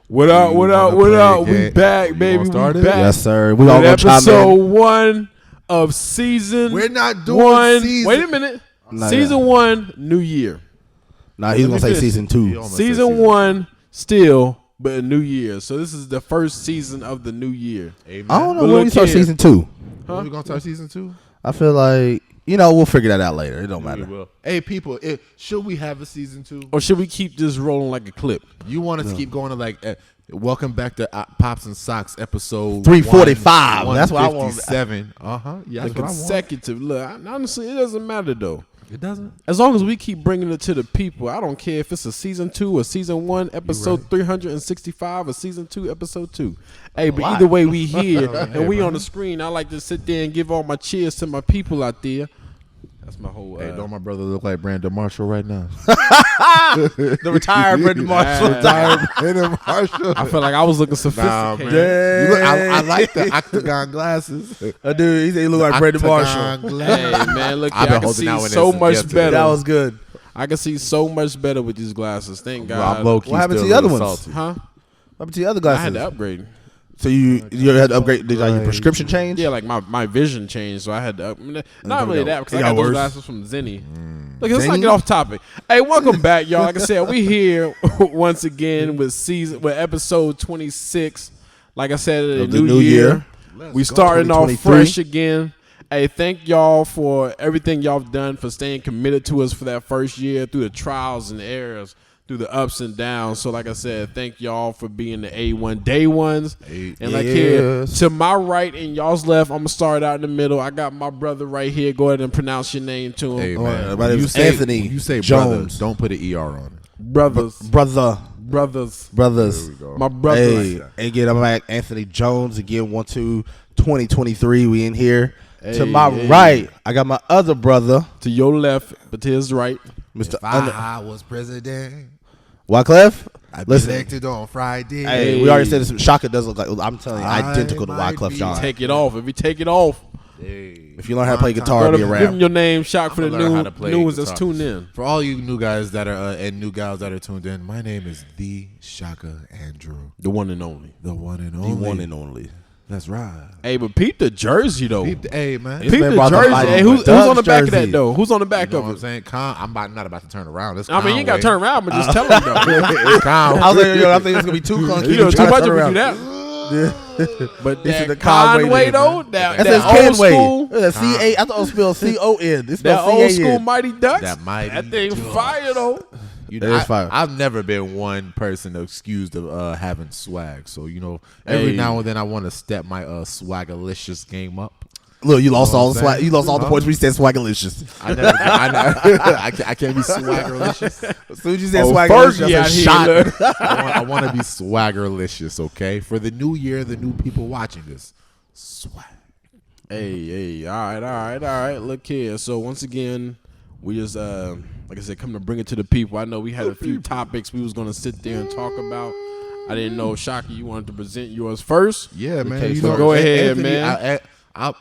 What up? What up? What up? We back, baby. We back. Yes, sir. We all gonna chime in. Episode 1 of season. We're not doing one. season. Wait a minute. Season 1, new year. Nah, he's gonna say season 2. Season 1 still, but a new year. So this is the first season of the new year. Amen. I don't know when we start season 2. When we gonna start season 2? I feel like we'll figure that out later. It don't matter. Hey, people, should we have a season 2? Or should we keep this rolling like a clip? You want us to keep going to like? Welcome back to Pops and Socks episode 345. That's what I want. 7. Yeah, that's what I want. Consecutive. Look, honestly, it doesn't matter though. It doesn't. As long as we keep bringing it to the people, I don't care if it's a season 2 or season 1, episode 365, or season 2, episode 2. Hey, but either way, we here and we on the screen. I like to sit there and give all my cheers to my people out there. That's my whole. Hey, don't my brother look like Brandon Marshall right now? The retired Brandon Marshall. Brandon Marshall. I feel like I was looking sophisticated. I like the octagon glasses. Dude, he said he look like Brandon Marshall. Hey, man, look, I can see so much better. That was good. I can see so much better with these glasses. Thank God. What happened to the other ones? Salty. Huh? What happened to the other glasses? I had to upgrade. So you had to upgrade? Did your prescription change? Yeah, like my vision changed, so I had to not really that because I got those glasses from Zenny. Look, let's not get off topic. Hey, welcome back, y'all. Like I said, we here once again with episode 26. Like I said, the new year. We starting off fresh again. Hey, thank y'all for everything y'all have done, for staying committed to us for that first year through the trials and errors, through the ups and downs. So like I said, thank y'all for being the A1 day ones. And like here to my right and y'all's left, I'm gonna start out in the middle. I got my brother right here. Go ahead and pronounce your name to him. Hey man, you say Anthony. You say Jones. Brother, don't put an ER on it. Brothers. Brothers. My brothers. Hey, again, I'm back. Anthony Jones again. 2023. We in here. To my right, I got my other brother. To your left, but to his right, Mr. If I was president, Wyclef. I'd be elected on Friday. Hey, we already said this. Shaka does look like, I'm telling you, identical to Wyclef Jean. Take it off. If you take it off. If you learn how to play guitar, be around. Give him your name, Shock, for the new ones that's tuned in. For all you new guys that are and new gals that are tuned in, my name is the Shaka Andrew, the one and only, the one and only, the one and only. That's right. Hey, but peep the jersey though. Hey man, peep the jersey. Hey, who's on the back of that though? Who's on the back of it? I'm saying, I'm not about to turn around. I mean, you ain't got to turn around, but just tell him though. It's I was like, I think it's gonna be too clunky. Too much if we do that. But this is the Conway though. That old school. C-A. I thought it was spelled C-O-N. That old school Mighty Ducks. That thing fire though. I've never been one person accused of having swag. So, every now and then I want to step my swagalicious game up. Look, you lost all the swag. You lost all the points when you said swagalicious. I can't be swaggerlicious. As soon as you said swagalicious, I shot. I want to be swaggerlicious, okay? For the new year, the new people watching this. Swag. Hey, all right. Look here. So once again, we just like I said, come to bring it to the people. I know we had a few topics we was gonna sit there and talk about. I didn't know, Shocky, you wanted to present yours first. Yeah, man. Okay, so go ahead, Anthony, man.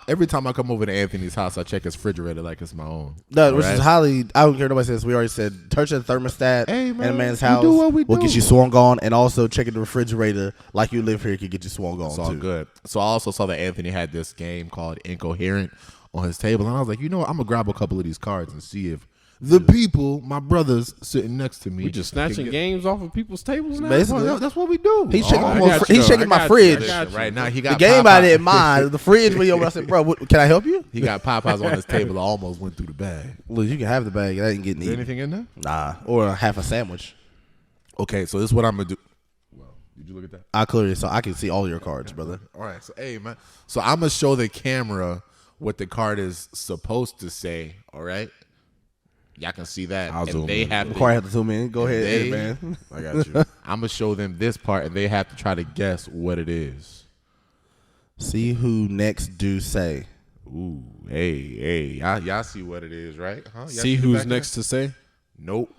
Every time I come over to Anthony's house, I check his refrigerator like it's my own. No, which is highly. I don't care what nobody says. We already said touch the thermostat in a man's house. We'll get you swung on, and also checking the refrigerator like you live here can get you swung on. It's all good. So I also saw that Anthony had this game called Incoherent on his table, and I was like, you know what? I'm gonna grab a couple of these cards and see if the people, my brothers sitting next to me, we just snatching games off of people's tables now. Basically, that's what we do. He's checking my fridge right now. He got the game I didn't mind. The fridge video. I said, bro, can I help you? He got Popeyes on his table. I almost went through the bag. Look, you can have the bag. That ain't getting eaten. Anything in there? Nah, or half a sandwich. Okay, so this is what I'm gonna do. Well, did you look at that? I clearly so I can see all your cards, brother. All right, so hey man, so I'm gonna show the camera what the card is supposed to say. All right. Y'all can see that. They have to zoom in. Go ahead, man. I got you. I'm gonna show them this part, and they have to try to guess what it is. See who next do say. Ooh, hey, y'all see what it is, right? Huh? See who's next to say? Nope.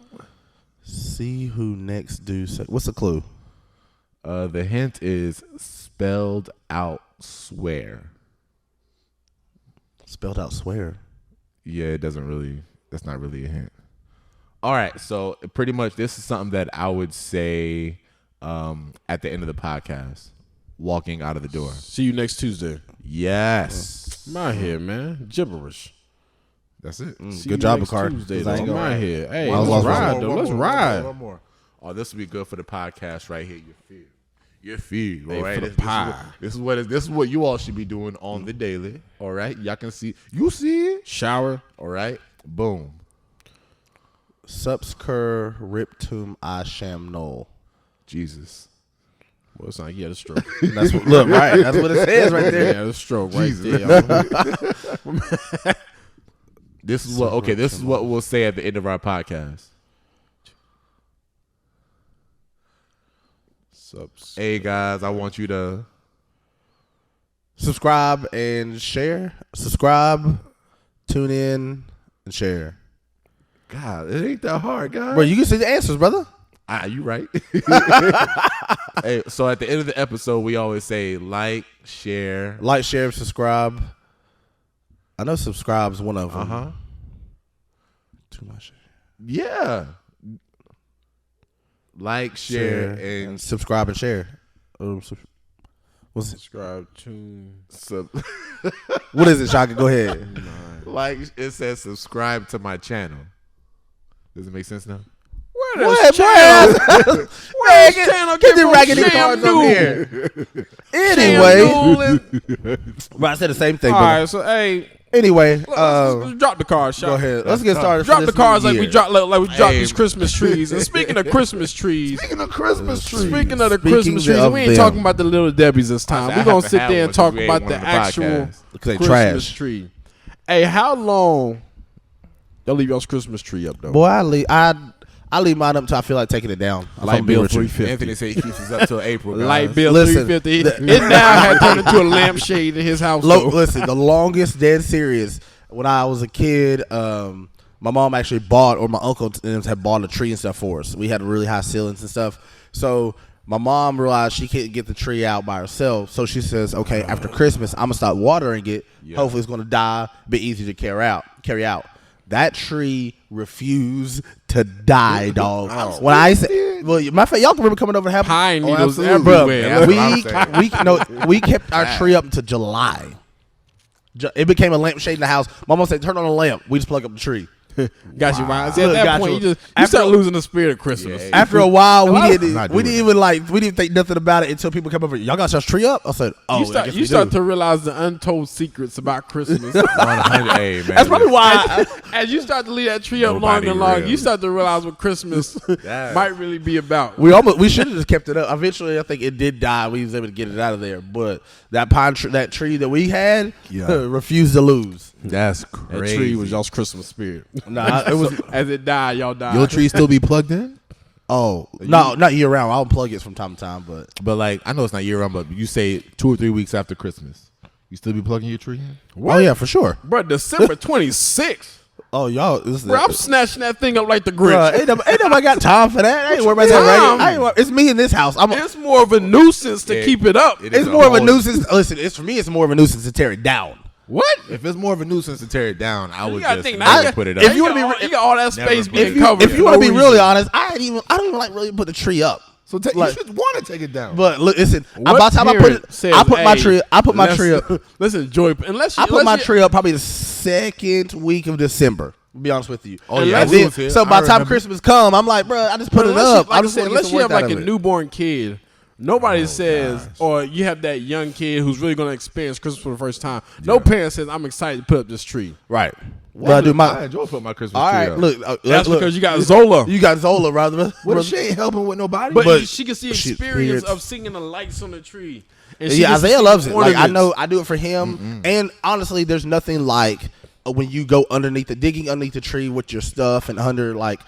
See who next do say. What's the clue? The hint is spelled out swear. Spelled out swear. Yeah, it doesn't really. That's not really a hint. All right, so pretty much this is something that I would say at the end of the podcast, walking out of the door. See you next Tuesday. Yes. My head, man. Gibberish. That's it. Good job, Ricard. My head. Hey, let's ride, though. Let's ride. One more. Oh, this will be good for the podcast right here. Your feed. All right. This is what you all should be doing on the daily. All right. Y'all can see. You see it. Shower. All right. Boom. Subscur riptum asham null. Jesus. Well, it's like he had a stroke. That's what, look, right. That's what it says right there. Yeah, a stroke right there. This is what. Okay, this is what we'll say at the end of our podcast. Hey guys, I want you to subscribe and share. Subscribe, tune in, and share. God, it ain't that hard, guys. Bro, you can see the answers, brother. You right. Hey, so at the end of the episode, we always say like, share, subscribe. I know subscribe's one of them. Too much. Yeah. Like, share, and subscribe and share. What's it? Subscribe, tune. What is it, Shaka? Go ahead. Like it says, subscribe to my channel. Does it make sense now? Where's channel? Where's channel? Get the raggedy cards up here. Anyway, I said the same thing. All right, so hey. Anyway, let's drop the cards. Go ahead. Let's get started. Drop the cards like we drop these Christmas trees. And speaking of Christmas trees, speaking of the Christmas trees, we ain't talking about the little Debbies this time. We're gonna sit there and talk about the actual Christmas tree. Hey, how long y'all leave y'all's Christmas tree up though? Boy, I leave mine up until I feel like taking it down. Light bill $350. Anthony said he keeps his up till April. Guys. Light bill $350. It now had turned into a lampshade in his house. Listen, the longest, dead serious. When I was a kid, my mom actually bought, or my uncle had bought a tree and stuff for us. We had really high ceilings and stuff. So my mom realized she couldn't get the tree out by herself. So she says, okay, after Christmas, I'm going to start watering it. Yeah. Hopefully it's going to die, be easy to carry out. That tree refused to die, dog. When I say, well, my fact, y'all can remember coming over to have pine needles everywhere. We kept our tree up until July. It became a lampshade in the house. My mom said, "Turn on the lamp." We just plug up the tree. Got you, Ryan. See, at that point, you start losing the spirit of Christmas. Yeah, after a while, we didn't think nothing about it until people come over. Y'all got your tree up? I said, "Oh." You start to realize the untold secrets about Christmas. Hey, man, that's probably why. As you start to leave that tree up longer and longer, you start to realize what Christmas might really be about. We should have just kept it up. Eventually, I think it did die. We was able to get it out of there, but that tree that we had refused to lose. That's crazy. That tree was y'all's Christmas spirit. Nah, it was as it died, y'all died. Your tree still be plugged in? Oh, no, not year round. I'll plug it from time to time, but like I know it's not year round, but you say 2 or 3 weeks after Christmas, you still be plugging your tree in? What? Oh yeah, for sure. Bro, December 26th. Oh y'all, bro, I'm snatching that thing up like the Grinch. Ain't nobody got time for that. I ain't worried about that. It's me in this house. It's more of a nuisance to keep it up. It's more of a nuisance. Listen, for me, it's more of a nuisance to tear it down. What? If it's more of a nuisance to tear it down, I would just put it up. If you want to be, you got all that space being covered. If you want to be really honest, I don't even like really put the tree up. So you should want to take it down. But listen, by the time I put my tree up. Listen, Joy, I put my tree up probably the second week of December. To be honest with you. Oh yeah. So by the time Christmas come, I'm like, bro, I just put it up. Unless you have like a newborn kid. Nobody says, or you have that young kid who's really going to experience Christmas for the first time. No parent says, I'm excited to put up this tree. Right. Well, I enjoy putting my Christmas tree up. Look, that's because you got Zola. You got Zola, brother. Well, she ain't helping with nobody. But she can see experience of seeing the lights on the tree. And Isaiah loves it. Like I know, I do it for him. Mm-hmm. And honestly, there's nothing like when you go digging underneath the tree with your stuff and under like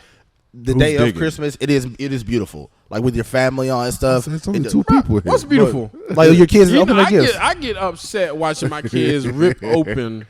the day of Christmas. It is beautiful. Like with your family on and stuff. It's only 2 people here. What's beautiful? Like your kids open their gifts. I get upset watching my kids rip open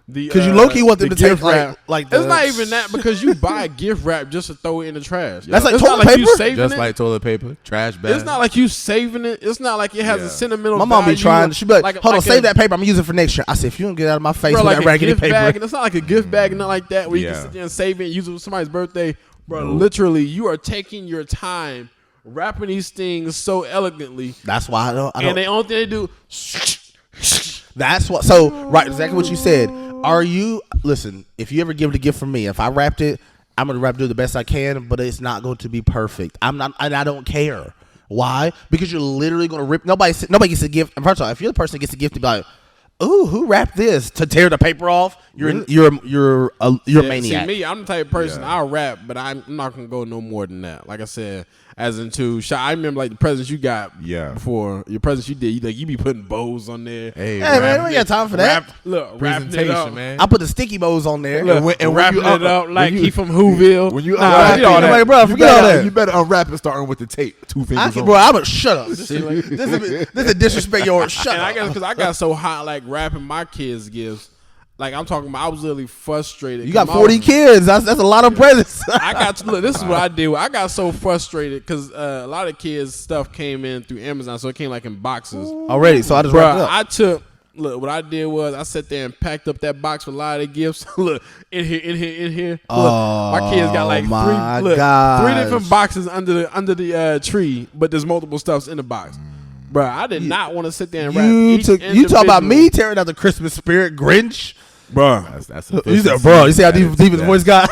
because you low-key want them to take like it's not even that, because you buy gift wrap just to throw it in the trash. That's like toilet paper? Just like toilet paper, trash bag. It's not like you saving it. It's not like it has a sentimental value. My mom be trying. She be like, hold on, save that paper. I'm using it for next year. I said, if you don't get out of my face with that raggedy paper. Bag, it's not like a gift bag and nothing like that where you can sit there and save it and use it for somebody's birthday. Bro, literally, you are taking your time rapping these things so elegantly. That's why I don't. And the only thing they do. That's what. So right, exactly what you said. Listen? If you ever give it a gift from me, if I rapped it, I'm gonna do the best I can, but it's not going to be perfect. I'm not, and I don't care. Why? Because you're literally gonna rip. Nobody gets a gift. And first of all, if you're the person that gets a gift, to be like, "Ooh, who rapped this?" To tear the paper off, you're a maniac. See me, I'm the type of person I'll rap, but I'm not gonna go no more than that. Like I said, as into, I remember like the presents you got before. Your presents you did, you be putting bows on there. Hey man, we got time for that. Presentation, man. I put the sticky bows on there and wrapping it up like he from Whoville. When you forget all that. You better unwrap it starting with the tape. 2 fingers on. Bro, I'm a shut up. This is a disrespect. Your shut up. I guess because I got so hot like rapping my kids' gifts. Like I'm talking about, I was literally frustrated. You got 40 kids. That's a lot of presents. This is what I did. I got so frustrated because a lot of kids' stuff came in through Amazon, so it came like in boxes already. So I just wrapped it up. What I did was I sat there and packed up that box with a lot of gifts. Look, in here. My kids got like three different boxes under the tree, but there's multiple stuffs in the box. Bro, I did not want to sit there and wrap each individual. You talk about me tearing out the Christmas spirit, Grinch? Bro, that's you said, bro. You see how deep his voice got?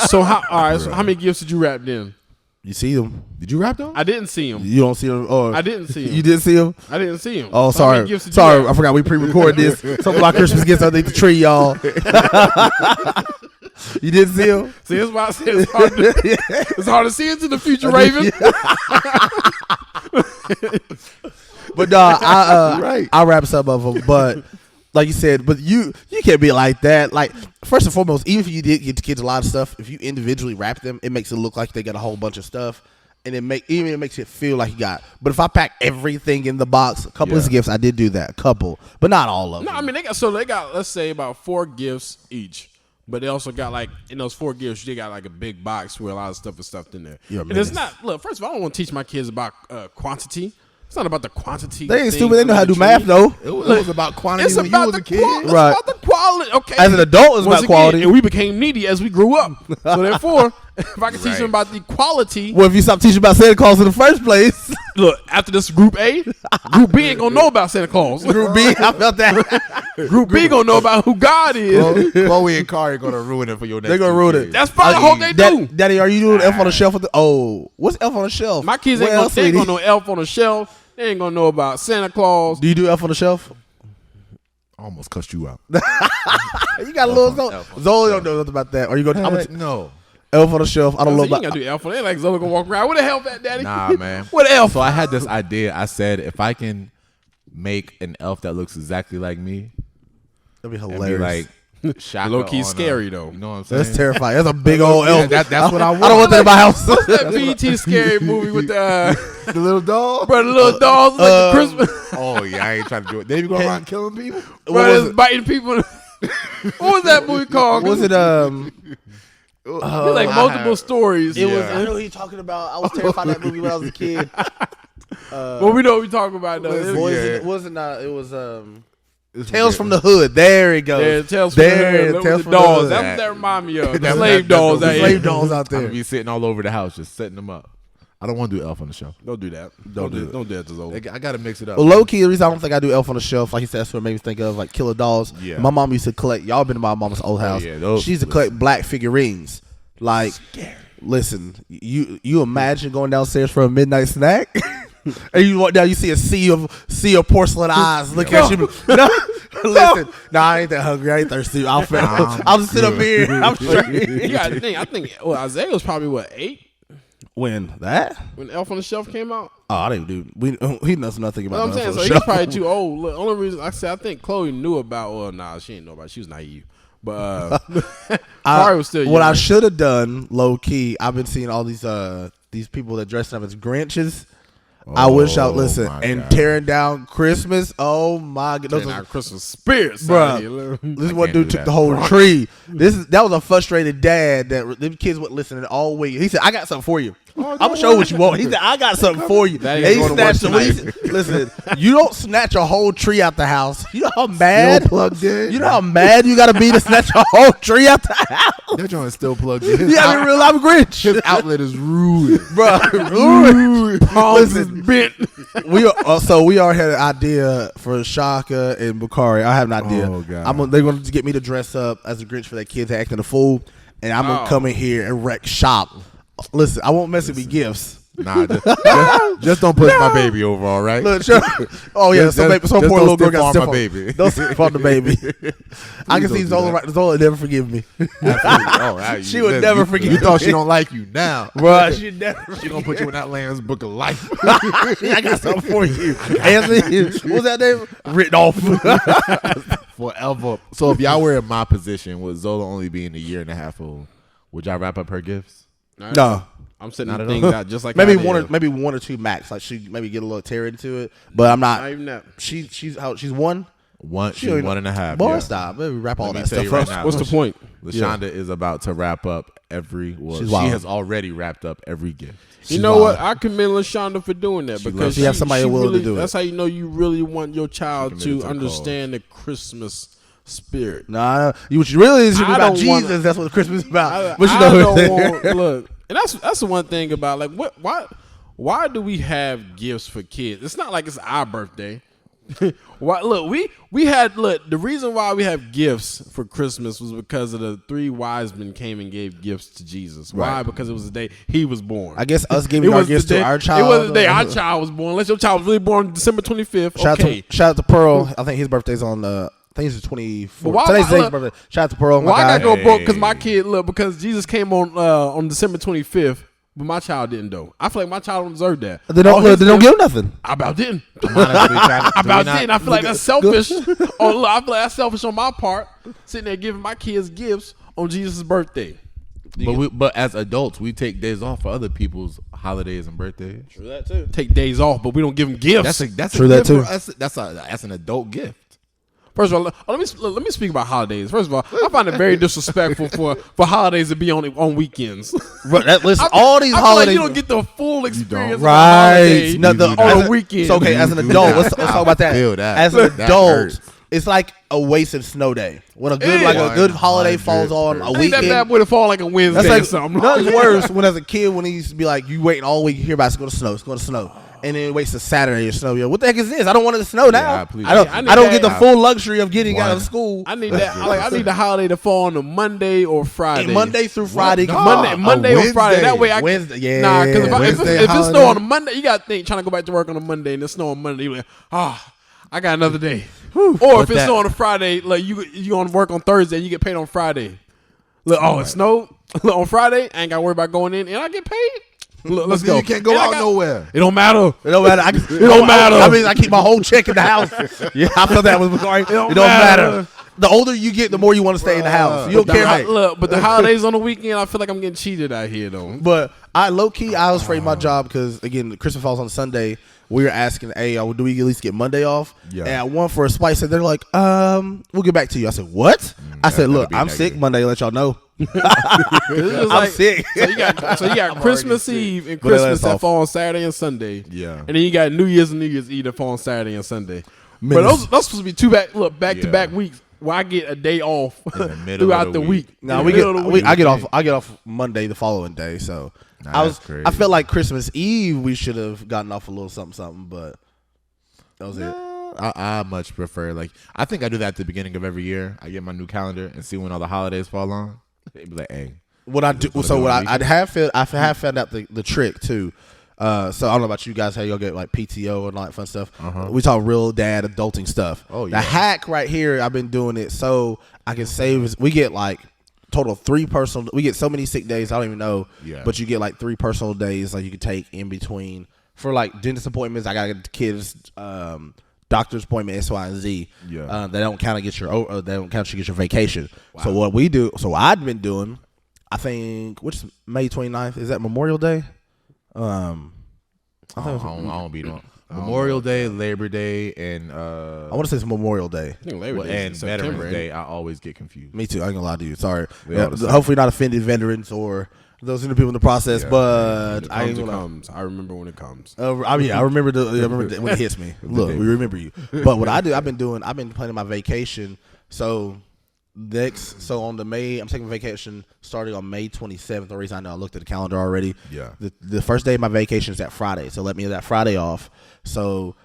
So how many gifts did you wrap then? You see them? Did you wrap them? I didn't see them. You don't see them? I didn't see them. You didn't see them? I didn't see them. Oh, sorry. I forgot we pre-recorded this. Some of our Christmas gifts underneath the tree, y'all. You didn't see them? See, that's why I said it's hard to see into the future, Raven. But no, I wrap some of them. But like you said, but you can't be like that. Like, first and foremost, even if you did get the kids a lot of stuff, if you individually wrap them, it makes it look like they got a whole bunch of stuff, and it makes it feel like you got. But if I pack everything in the box, a couple of gifts, I did do that, a couple, but not all of them. No, I mean they got let's say about 4 gifts each. But they also got like in those 4 gifts, they got like a big box where a lot of stuff is stuffed in there. And it's not. Look, first of all, I don't want to teach my kids about quantity. It's not about the quantity. They ain't stupid. They know how to do math though. It was about quantity when you was a kid. It's about the quality. Okay. As an adult, it's about quality. And we became needy as we grew up. So therefore, if I can teach them about the quality. Well, if you stop teaching about Santa Claus in the first place. Look, after this Group A, Group B ain't gonna know about Santa Claus. Group B, I felt that. Group B gonna know about who God is. Chloe and Kari gonna ruin it for your next. They're gonna ruin it. That's fine. I hope they do. Daddy, are you doing Elf on the Shelf? What's Elf on the Shelf? My kids ain't gonna know Elf on the Shelf. They ain't gonna know about Santa Claus. Do you do Elf on the Shelf? I almost cussed you out. You got a little Zoe. Zoe don't know nothing about that. Are you gonna? No. Elf on the Shelf. I don't know about. You gotta do Elf on. They like Zoe gonna walk around. What the hell, that daddy? Nah, man. What elf? So I had this idea. I said if I can make an elf that looks exactly like me, that'd be hilarious. Low key scary though. You know what I'm saying? That's terrifying. That's a big old elf. That's what I want. I don't want that in my house. What's that BT scary movie with the little dog? Bro, the little dogs like the Christmas. Oh yeah, I ain't trying to do it. They be going around killing people. Bro, it's biting people. What was that movie called? Was it like multiple stories. It was. I know who you're talking about. I was terrified of that movie when I was a kid. Well, we know what we're talking about though. It was Tales from the Hood. There it goes. Yeah, Tales from the Hood. Tales from dolls. The Hood. That's what that remind me of. The slave dolls. The slave dolls out there. I'm be sitting all over the house, just setting them up. I don't want to do Elf on the Shelf. Don't do that. Don't do that to Zola. I got to mix it up. Well, low key, the reason I don't think I do Elf on the Shelf, like you said, that's what made me think of like Killer Dolls. Yeah. My mom used to collect. Y'all been to my mom's old house. She used to collect black figurines. Like, listen, you imagine going downstairs for a midnight snack. And you walk down, you see a sea of porcelain eyes looking at you. No, listen, I ain't that hungry. I ain't thirsty. I'll just sit up here. I'm straight. You got to think. I think Isaiah was probably 8 when Elf on the Shelf came out. Oh, I didn't do. He knows nothing about. I'm saying so. He's probably too old. Look, only reason I think Chloe knew about. Well, nah, she didn't know about it. She was naive. But Kari was still young. What I should have done, low key, I've been seeing all these people that dress up as Grinches. I wish I tearing down Christmas. Oh my god, tearing down Christmas spirits, bro. This one dude took the whole tree. That was a frustrated dad that the kids were listening all week. He said, "I got something for you." I'm gonna show what you want. He said, I got something for you. That ain't going to work Listen, you don't snatch a whole tree out the house. You know how mad plugged in. You know how mad you gotta be to snatch a whole tree out the house. That joint is still plugged in. Yeah, real life Grinch. His outlet is ruined, Bro, ruined. Palms is bent. We already had an idea for Shaka and Bakari. I have an idea. Oh, God. They're going to get me to dress up as a Grinch for their kids acting a fool, and I'm going to come in here and wreck shop. Listen, I won't mess with me gifts. Nah, just don't push my baby over, all right? Look, oh yeah, some poor little girl got stiff on my baby. Don't stiff on the baby. I can see Zola never forgive me. Oh, she would never forgive me. You thought she don't like you now, bro? She never. She gonna put you in that Lamb's book of life. I got something for you, Anthony. What's that name? Written off forever. So if y'all were in my position, with Zola only being a year and a half old, would y'all wrap up her gifts? No. I'm setting things out just like maybe one or two max. Like she maybe get a little tear into it, but I'm not. Not even that. She's one. She's 1.5. Boy, stop. Maybe wrap all that stuff right up. now. What's the point? LaShonda is about to wrap up she has already wrapped up every gift. You know what? I commend LaShonda for doing that because she has somebody willing to do it. That's how you know you really want your child to understand the Christmas spirit. Nah, what you really is about Jesus. That's what Christmas is about. Look, and that's the one thing about like why do we have gifts for kids? It's not like it's our birthday. The reason why we have gifts for Christmas was because of the 3 wise men came and gave gifts to Jesus. Right. Why? Because it was the day he was born. I guess us giving our gifts to our child. It was the day our child was born. Unless your child was really born December 25th. Shout out to Pearl. I think his birthday's on I think it's the 24th. Today's Zane's birthday. Shout out to Pearl. Why I gotta go broke? Because my kid, because Jesus came on December 25th, but my child didn't though. I feel like my child don't deserve that. They don't give nothing. I about didn't. I feel like that's selfish. I feel like that's selfish on my part, sitting there giving my kids gifts on Jesus' birthday. But as adults, we take days off for other people's holidays and birthdays. True that too. Take days off, but we don't give them gifts. That's true that too. That's an adult gift. First of all, let me speak about holidays. First of all, I find it very disrespectful for holidays to be on weekends. Listen, all these holidays, like you don't get the full experience. Right? On a weekend. So okay, as an adult, let's talk about that. As an adult, it's like a wasted snow day. When a good holiday falls on a weekend, that bad would have fallen like a Wednesday or something. Nothing's worse when as a kid when he used to be like, you waiting all week, you hear about it's going to snow, it's going to snow. And then it waits till Saturday or snow. Yo, what the heck is this? I don't want it to snow now. I don't get the full luxury of getting out of school. I need that. I need the holiday to fall on a Monday or Friday. Monday through Friday. Monday or Friday. That way I Wednesday. Yeah. Nah, because if it snow on a Monday, you got to think trying to go back to work on a Monday and it snow on Monday. You're like, I got another day. Or if it snow on a Friday, like you on work on Thursday and you get paid on Friday. Look, it snowed on Friday. I ain't got to worry about going in and I get paid. Look, let's go. You can't go out nowhere. It don't matter. It don't matter. It don't matter. I mean, I keep my whole check in the house. Yeah, I felt that was Bakari. It don't matter. The older you get, the more you want to stay in the house. You don't care. But the holidays on the weekend, I feel like I'm getting cheated out here, though. But I was afraid of my job because, again, Christmas falls on Sunday. We were asking, hey, do we at least get Monday off? Yeah. And I won for a spice. And they're like, we'll get back to you. I said, what? I said, look, I'm sick Monday. Let y'all know. I'm sick. So you got Christmas Eve and Christmas that fall on Saturday and Sunday. Yeah. And then you got New Year's and New Year's Eve that fall on Saturday and Sunday. But those supposed to be back to back weeks where I get a day off throughout the week. No, I get off Monday the following day. So I felt like Christmas Eve we should have gotten off a little something, but that was it. I much prefer I think I do that at the beginning of every year. I get my new calendar and see when all the holidays fall on. It'd be like, hey. What I do? So what I have found out the trick too. So I don't know about you guys how y'all get like PTO and all that fun stuff. We talk real dad adulting stuff. Oh yeah. The hack right here, I've been doing it so I can save. We get like total 3 personal. We get so many sick days. I don't even know. Yeah. But you get like 3 personal days like you can take in between for like dentist appointments. I got the kids. Doctor's appointment X, Y, and Z. Yeah. They don't count against your vacation. Wow. So what we do? So I've been doing. I think which is May 29th. Is that Memorial Day? I don't be doing Memorial Day, Labor Day, and I want to say it's Memorial Day. I think Labor Day and Veterans Day. I always get confused. Me too. I ain't gonna lie to you. Sorry. Hopefully not offended veterans or those are the people in the process, but I remember when it comes. I remember when it hits me. Look, we remember you. But what I've been planning my vacation. So on I'm taking vacation starting on May 27th. The reason I know I looked at the calendar already. Yeah. The first day of my vacation is that Friday, so let me have that Friday off. So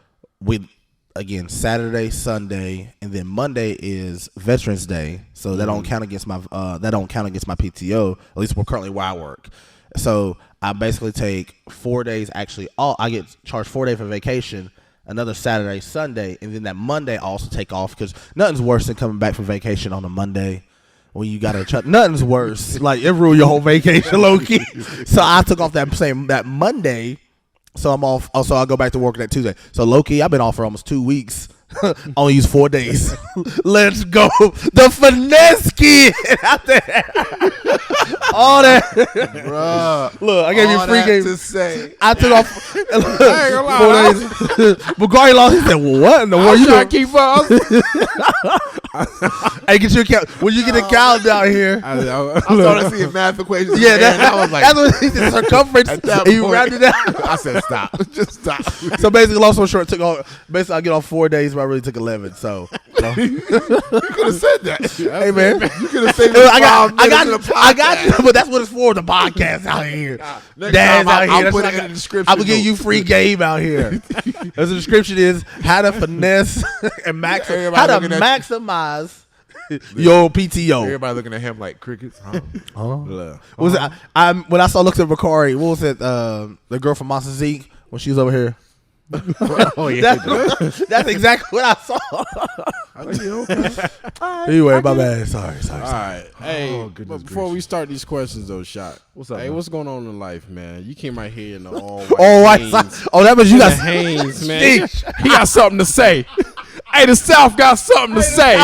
again, Saturday, Sunday, and then Monday is Veterans Day, so that don't count against my PTO. At least currently where I work. So I basically take 4 days. Actually, I get charged 4 days for vacation. Another Saturday, Sunday, and then that Monday I also take off because nothing's worse than coming back from vacation on a Monday when you got nothing's worse. Like it ruined your whole vacation, low key. So I took off that Monday. So I'm off. Also, I'll go back to work that Tuesday. So low key, I've been off for almost 2 weeks. Only use 4 days. Let's go. The finesse kid out there. All that. Bruh. Look, I gave you a free game. To say. I took off 4 days. Bugatti lost. He said, well, what in the world? You trying to keep up. Hey, get your account. When you get a calendar down here. I started seeing math equations. Yeah, I was like, that's what he said. Circumference. And you rounded it out. I said, stop. Just stop. So basically, long story short, I get off 4 days, but I really took 11. So you could have said that. Hey man, you could have said I got you, but that's what it's for. The podcast out here. Dad's out here. I'll put it in the description. I'm gonna give you free game out here. As the description is how to finesse and maximize your PTO. Everybody looking at him like crickets. When I saw looks at Bakari, what was it? The girl from Monster Zeke when she was over here. Oh yeah, that's exactly what I saw. Anyway, my bad. Sorry. All right. Hey, before we start these questions, though, Shot. What's up? Hey, man? What's going on in life, man? You came right here in the all white socks. Oh, that was you got Haynes, man. He got something to say. Hey, the South got something to say.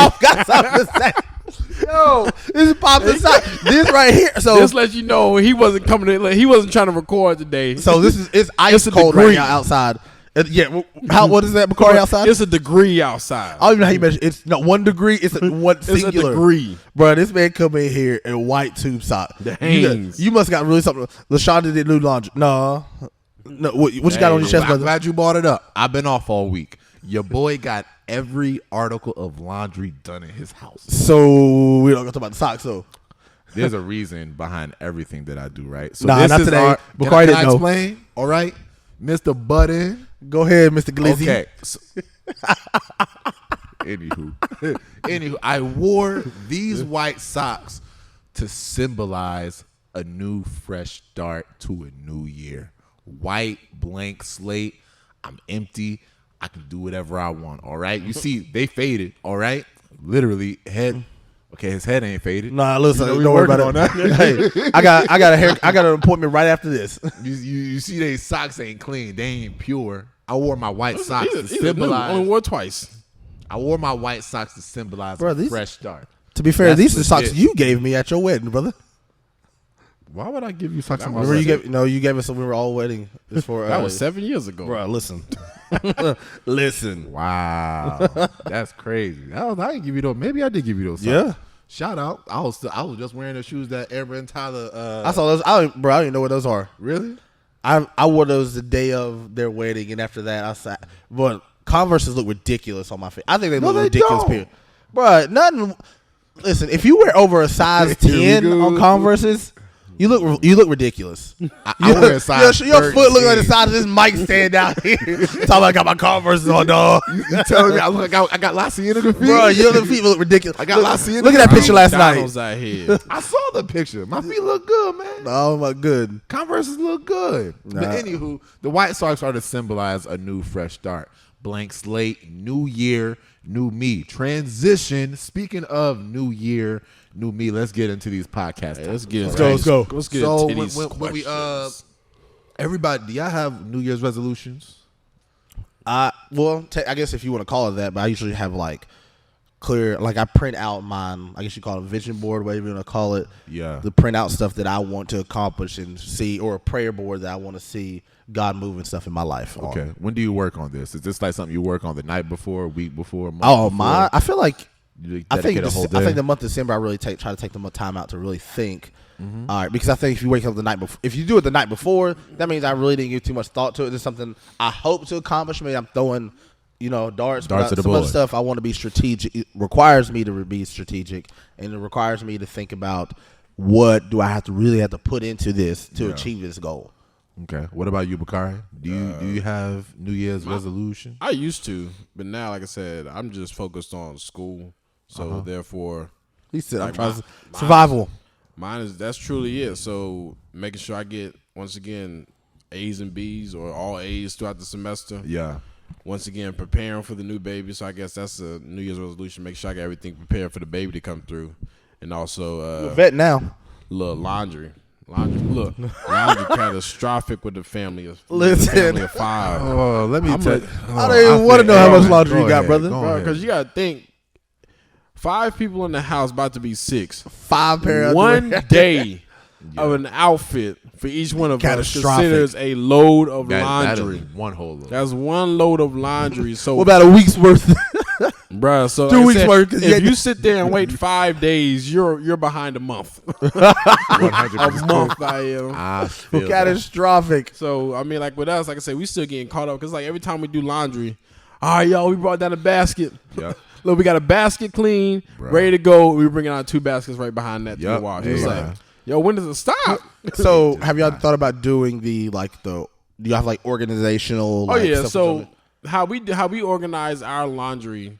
Yo, this is popping inside. This right here. So this lets you know he wasn't coming in. He wasn't trying to record today. So it's ice cold right now outside. Yeah, what is that, Bakari, outside? It's a degree outside. I don't even know how you measure. It's not 1 degree. It's one singular. It's a degree. Bro, this man come in here in white tube sock. The Hanes. You must got really something. LaShonda did new laundry. No. What you got on your chest, brother? I'm glad you brought it up. I've been off all week. Your boy got every article of laundry done in his house. So we don't talk about the socks, though. There's a reason behind everything that I do, right? So nah, not today. Bakari didn't know. Explain? All right, Mr. Button. Go ahead, Mr. Glizzy. Okay. So, anywho, I wore these white socks to symbolize a new fresh start to a new year. White blank slate. I'm empty. I can do whatever I want. All right. You see, they faded. All right. Literally head. Okay, his head ain't faded. Nah, listen, don't worry about it. Hey, I got an appointment right after this. You see, they socks ain't clean. They ain't pure. I wore my white socks to symbolize. Only wore twice. I wore my white socks to symbolize a fresh start. To be fair, these are the socks you gave me at your wedding, brother. Why would I give you socks? Remember you gave us when we were all wedding. It's for that was 7 years ago, bro. Listen. Wow, that's crazy. I didn't give you those. Maybe I did give you those socks. Yeah. Shout out. I was just wearing the shoes that Amber and Tyler. I saw those. I don't even know what those are. Really? I wore those the day of their wedding, and after that, I sat. But Converses look ridiculous on my feet. I think they look ridiculous. Period. Bro, nothing. Listen, if you wear over a size 10 on Converses, you look ridiculous. I wear a size your foot look like the size of this mic stand out here. Talking about I got my Converses on, dog. You telling me I got Laciana feet? Bro, your little feet look ridiculous. I got Laciana. Look at that picture last night. Out here. I saw the picture. My feet look good, man. Oh my good. Converses look good. Nah. But anywho, the White Sox are to symbolize a new fresh start. Blank slate, new year, new me. Transition. Speaking of new year, new me, let's get into these podcasts. Hey, let's get into Let's go. Let's get into these when we everybody, do y'all have New Year's resolutions? Well, I guess if you want to call it that, but I usually have like clear, like I print out mine. I guess you call it a vision board, whatever you want to call it. Yeah. The print out stuff that I want to accomplish and see, or a prayer board that I want to see God moving stuff in my life. Okay. When do you work on this? Is this like something you work on the night before, week before, month before? I feel like I think the month of December, I really try to take the time out to really think. All right, because I think if you wake up the night before, if you do it the night before, that means I really didn't give too much thought to it. It's something I hope to accomplish. Maybe I'm throwing, darts at the board. Some other stuff I want to be strategic. It requires me to be strategic, and it requires me to think about what do I really have to put into this to achieve this goal. Okay. What about you, Bakari? Do you have New Year's resolution? I used to, but now, like I said, I'm just focused on school. So therefore, he said, "I'm trying to survival." That's truly it. So making sure I get, once again, A's and B's or all A's throughout the semester. Yeah. Once again, preparing for the new baby. So I guess that's a New Year's resolution. Make sure I got everything prepared for the baby to come through, and also you're a vet now. Look, laundry catastrophic with the family of Listen. 5. Oh, let me tell you. I don't even want to know how much laundry you got, brother. Because you got to think. 5 people in the house, about to be 6. 5 pair. One day of an outfit for each one of us considers a load of laundry. One whole load. That's one load of laundry. So what about a week's worth? Bruh, so 2 weeks worth. If you sit there and wait 5 days, you're behind a month. 100%. A month, I am. I feel catastrophic. So I mean, like with us, like I said, we still getting caught up because like every time we do laundry, all right, y'all, we brought down a basket. Yep. Look, we got a basket clean, ready to go. We bringing out 2 baskets right behind that to the wash. It's like, yo, when does it stop? So, have y'all thought about doing do you have like organizational? Stuff so how we organize our laundry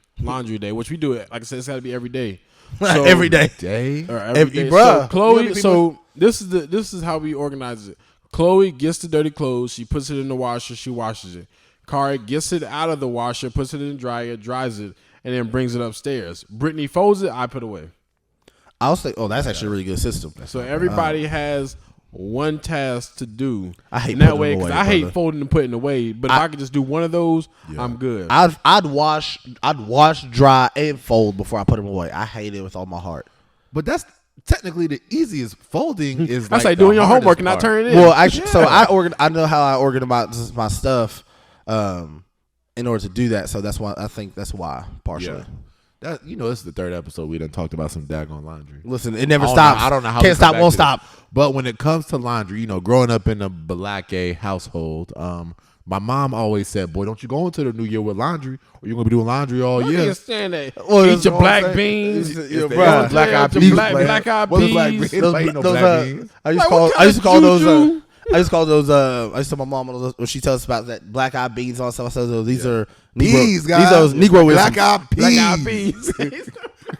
day, which we do it. Like I said, it's got to be every day. So, every day. Or every day. Bruh. So Chloe, this is how we organize it. Chloe gets the dirty clothes. She puts it in the washer. She washes it. Kari gets it out of the washer, puts it in the dryer, dries it, and then brings it upstairs. Brittany folds it. I put away. I'll say, that's actually a really good system. So everybody has one task to do. I hate that way because I hate folding and putting away. But if I could just do one of those, I'm good. I'd wash, dry, and fold before I put them away. I hate it with all my heart. But that's technically the easiest. Folding is that's like doing your homework and not turning it in. Well, actually, so I know how I organize my stuff in order to do that. So that's why I think that's why partially. Yeah. That this is the 3rd episode we done talked about some daggone laundry. Listen, it never stops. I don't know how can't stop, won't stop. But when it comes to laundry, growing up in a Black A household, my mom always said, "Boy, don't you go into the new year with laundry, or you're gonna be doing laundry all year." Understand that? Eat your black beans, black eyed peas, black eyed peas. I used to call those. I used to tell my mom when she tells us about that black eyed beans and all stuff. I said, these are peas, guys. These are Negro black eyed peas. Black eyed peas.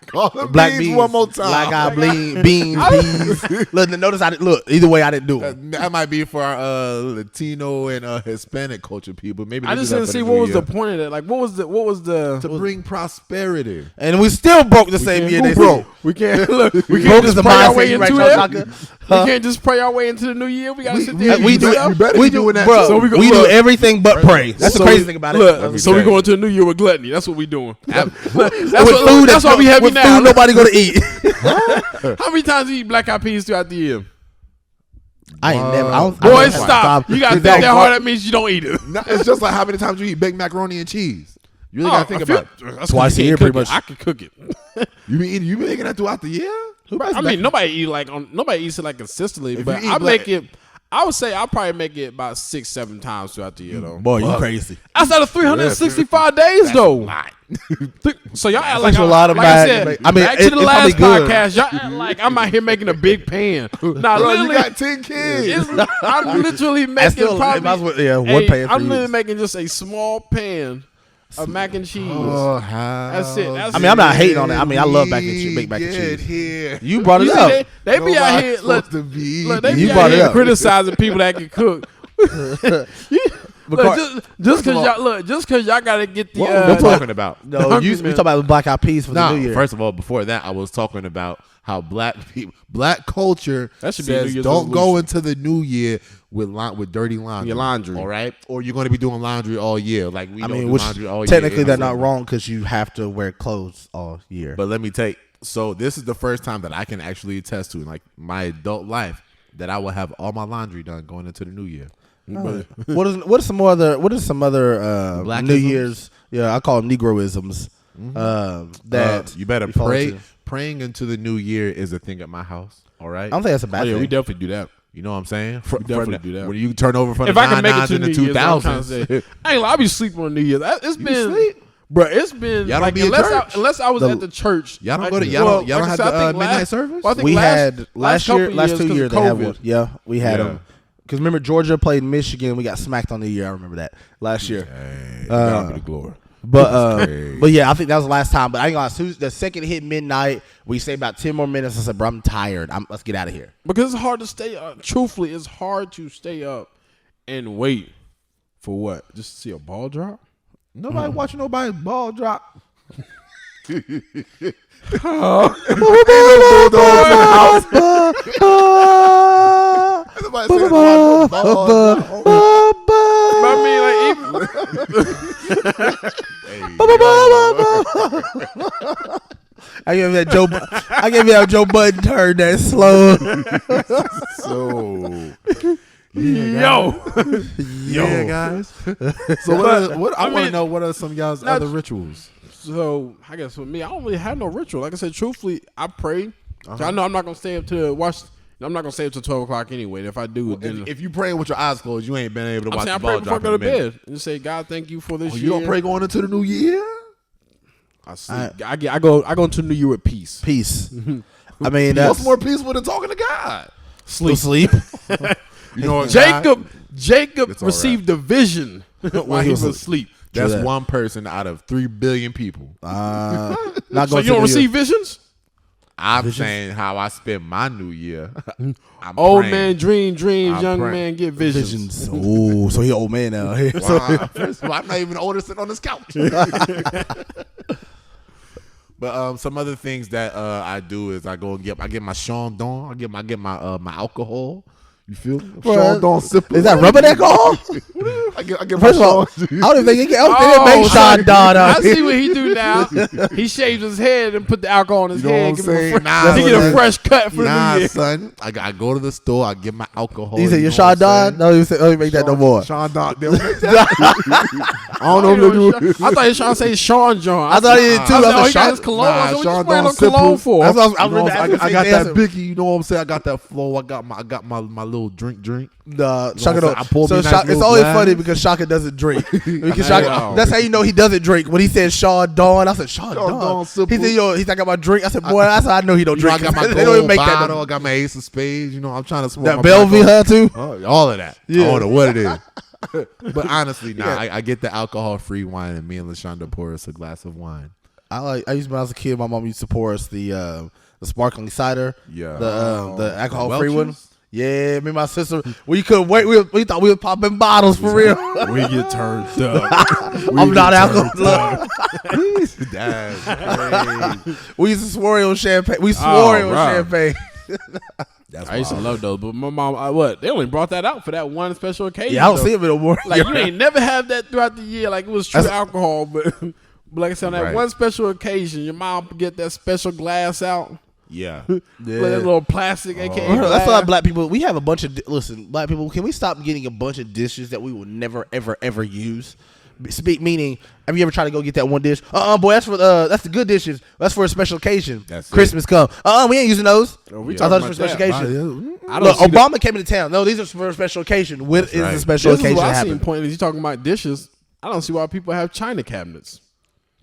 Call them black beans one more time. Black eyed beans. Look, notice either way I didn't do it. That might be for our Latino and Hispanic culture people. Maybe I just didn't see what was the point of that. Like, what was the to bring prosperity? And we still broke the same year. They broke. We can't look. We can't just pray our way into it. We can't just pray our way into the new year. We gotta sit there. We do that, bro. So we do everything but pray. That's the crazy thing about it. So we go into the new year with gluttony. That's what we doing. That's why we heavy now. Food nobody gonna eat. How many times do you eat black eyed peas throughout the year? I ain't never. Boy, stop. You gotta think that hard. That means you don't eat it. It's just like how many times you eat baked macaroni and cheese. You really gotta think about it. Twice a year, pretty much. I can cook it. You been making that throughout the year? I mean, nobody eats it like consistently, but I make it. I would say I'll probably make it about 6-7 times throughout the year, though. Boy, you crazy. That's out of 365 days, though. So y'all act like a lot of like I said. I mean, back to the last podcast, y'all act like I'm out here making a big pan. Nah, literally, you got 10 kids. I'm literally making one pan. I'm literally making just a small pan of mac and cheese. That's it. I'm not hating on it. I mean, I love baked mac and cheese. Here. You brought it up. They be out here. Look, they be out here criticizing people that can cook. Just because y'all gotta get the. What are we talking about? No, you talking about black eyed peas for the new year. First of all, before that, I was talking about how black culture says don't go into the new year with dirty laundry. Your laundry, all right? Or you're going to be doing laundry all year. Like we don't do laundry all year. Technically, that's not wrong because you have to wear clothes all year. But let me tell you, so this is the first time that I can actually attest to in like my adult life that I will have all my laundry done going into the new year. What are some other Blackisms? New Year's? Yeah, I call them Negroisms. that you better we fall pray. into. Praying into the new year is a thing at my house. All right. I don't think that's a bad Yeah, thing. we definitely do that. You know what I'm saying? We definitely do that. When you turn over from If the I can make it 99s to and the New Year's, I'm trying to 2000s. say, I ain't. I'll be sleeping on New Year's. It's been, sleep? bro. It's been Y'all don't like be in church? unless I was at the church. Y'all don't like, go to y'all don't like I have said, I the think midnight last- service? well, I think We last had last year, couple last 2 'cause years of they had COVID. one. Yeah, we had Yeah. them. Because remember Georgia played Michigan, we got smacked on the year. I remember that last year. Hey, God be the glory. But yeah, I think that was the last time. But I ain't gonna lie, the second hit midnight, we say about 10 more minutes. I said, bro, I'm tired. Let's get out of here. Because it's hard to stay up. Truthfully, it's hard to stay up and wait for what? Just to see a ball drop? Nobody watching nobody's ball drop. Nobody saying ball drop. But I mean, like, I gave that Joe Budden turn that slow. So, yo. yeah, guys. So I want to know what are some of y'all's other rituals? So I guess for me, I don't really have no ritual. Like I said, truthfully, I pray. So I know I'm not gonna stay up to watch. I'm not gonna stay up till 12 o'clock anyway. And if I do, then If you praying with your eyes closed, you ain't been able to watch I the pray ball before I drop go in to a minute. bed and say, God, thank you for this year. You don't pray going into the new year? I sleep. I go into New Year with peace. Peace. I mean, What's more peaceful than talking to God? sleep. You know what, Jacob It's all received the vision while he was asleep. That's that. one person out of 3 billion people. Not So going you don't receive visions? I'm saying how I spend my new year. I'm Old praying. man dream dreams, I'm young praying. man get visions. visions. Oh, so he old man now. Wow. First of all, I'm not even older sitting on this couch. But some other things that I do is I go and get my Chandon. I get my alcohol. You feel me? Chandon sipper. Is that rubbing alcohol? I get First of all, I Chandon. don't even think they make Sean Don I up. see what he do now. He shaves his head and put the alcohol on his You know head. what I'm Give him a saying? fresh, Nah, he get a son. fresh cut for the Nah, New Year. son. I go to the store. I get my alcohol. You say know your what Sean I'm Don? saying? No, you say, oh, you make that no more. Sean Don. They don't make that. I don't know if they do. I thought he was trying to say Sean John. I thought he did too. I I said, was oh, like, he got Sean. his cologne. I said, what you Sean spraying Don on cologne Simple. for? That's what I was You know, really I got asking. that Bicky. You know what I'm saying? I got that flow. I got my little drink. Shaka don't. I pulled me So a nice Shaka, it's little always glass. funny because Shaka doesn't drink. Because Wow. Shaka, that's how you know he doesn't drink. When he said Sean Dawn, I said Sean Dawn Dawn. Simple. He said, "Yo, he's like, I got my drink." I said, "Boy, that's how I know he don't You know, I drink." got my They don't even gold make that. bottle. I got my Ace of Spades. You know, I'm trying to smoke That my Bellevue black her too. gold. All of that. Yeah. I don't know what it is. But honestly, I get the alcohol-free wine, and me and LaShonda pour us a glass of wine. I used when I was a kid. My mom used to pour us the sparkling cider. Yeah. The alcohol-free one. Welch's? Yeah, me and my sister. We couldn't wait. We thought we were popping bottles for real. We get turned up. I'm not alcohol. That's crazy. We used to swore on champagne. We swore on right. champagne. That's I used to wild. love those, but my mom, they only brought that out for that one special occasion. Yeah, I don't though. see it no more. Like you ain't never have that throughout the year. Like it was true That's- alcohol, but like I said, on that Right. one special occasion, your mom would get that special glass out, Yeah. like that little plastic, aka That's why glass. black people. We have a bunch of listen. Black people, can we stop getting a bunch of dishes that we will never, ever, ever use? Meaning, have you ever tried to go get that one dish? Boy, that's for that's the good dishes. That's for a special occasion. That's it. Christmas come. We ain't using those. we I talking thought it was for about special that. occasion. I don't Look, see the- Obama came into town. No, these are for a special occasion. When is right. the special This is occasion what I seen happen? pointless. You talking about dishes? I don't see why people have china cabinets,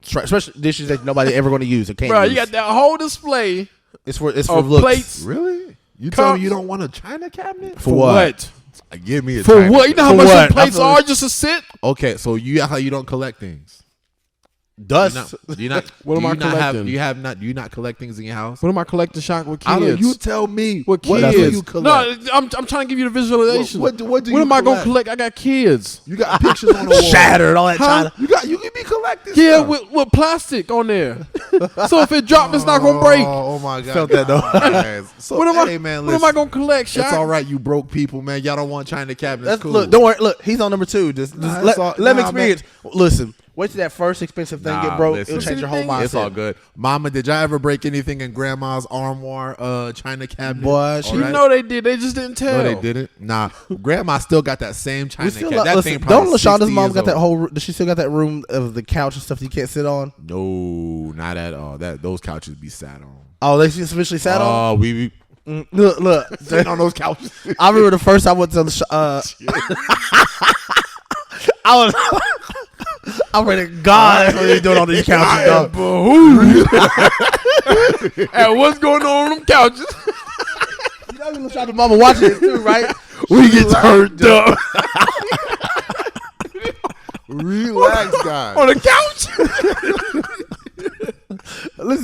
Special dishes that nobody ever going to use or can't bro. use. You got that whole display it's for of looks. plates. Really? You tell Cups. me you don't want a china cabinet? For what? Give me a For china what? You know how For much what? them plates I feel- are just to sit? Okay, so how you don't collect things? Dust. Do you not? What am I do you not have- collecting? Do you not collect things in your house? What am I collecting shock with kids? I don't. You tell me. With What kids. do you collect? No, I'm trying to give you the visualization. What do what you am I gonna collect? collect? I got kids. You got pictures on the wall. Shattered, all that Huh? China. You can be collecting. Yeah, stuff. with plastic on there. So if it drop, it's not gonna break. Oh my god! Felt that, though. Guys. So What am I? hey, man, what am I gonna collect, It's Shaq? all right, you broke people, man. Y'all don't want china cabinets. That's, Cool. Look, don't worry. Look, he's on number 2. Just Nah, let, it's all- let him nah, experience. Listen, Wait till that first expensive thing get broke. Listen, It'll change your whole mindset. It's all good. Mama, did y'all ever break anything in Grandma's armoire China cabinet? Boy, you know they did. They just didn't tell. No, they didn't. Nah, Grandma still got that same China cabinet. Don't LaShonda's mom got that whole? Does she still got that room of the couch and stuff you can't sit on? No, not at all. Those couches be sat on. Oh, they officially sat on. Oh, we look, sitting on those couches. I remember the first time I went to I'm ready to God. That's what they doing on these couches, dog. Hey, what's going on them couches? You know, you try to mama watching it too, right? We get turned up Relax, guys. on the couch. This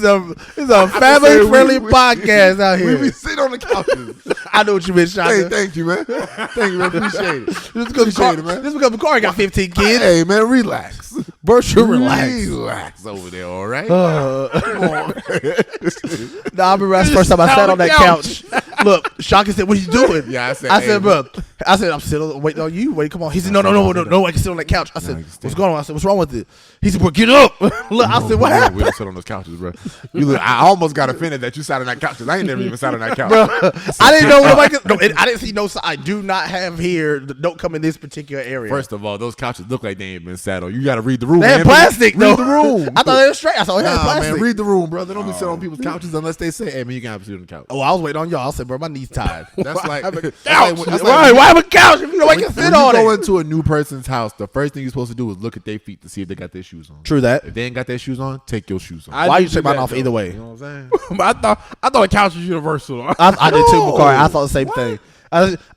is a family-friendly podcast out here. We sit on the couches. I know what you meant, Shaka. Hey, thank you, man. Thank you, man. Appreciate it. Just because Corey got 15 kids. Hey, man, relax. Bro, you relax. Relax over there, all right? Nah, I remember that's the first time I sat on that couch. Look, Shaka said, "What are you doing?" Yeah, I said, hey, bro. I said, "I'm sitting waiting on you. Wait, come on." He said, "No, I can sit on that couch." I said, "What's going on?" I said, "What's wrong with it?" He said, "Bro, get up." Look, I said, "What happened?" We don't sit on those couches, bro. I almost got offended that you sat on that couch because I ain't never even sat on that couch. Bro, I didn't know nobody could, I didn't see no. I do not have here. Don't come in this particular area. First of all, those couches look like they ain't been sat on. You got to read the room. They had plastic. Read the room. I thought they were straight. I thought they had plastic. Man, read the room, brother. Don't be sitting on people's couches unless they say, "Hey, man, you can have a seat on the couch." Oh, I was waiting on y'all. I said, "Bro, my knees tired." That's like Couch. Why have a couch if you know I can sit on it? When you go it? into a new person's house, the first thing you're supposed to do is look at their feet to see if they got their shoes on. True that. If they ain't got their shoes on, take your shoes on. Why you take mine off either way? You know what I'm saying? But I thought a couch was universal. I did too, McCarty. I thought the same thing.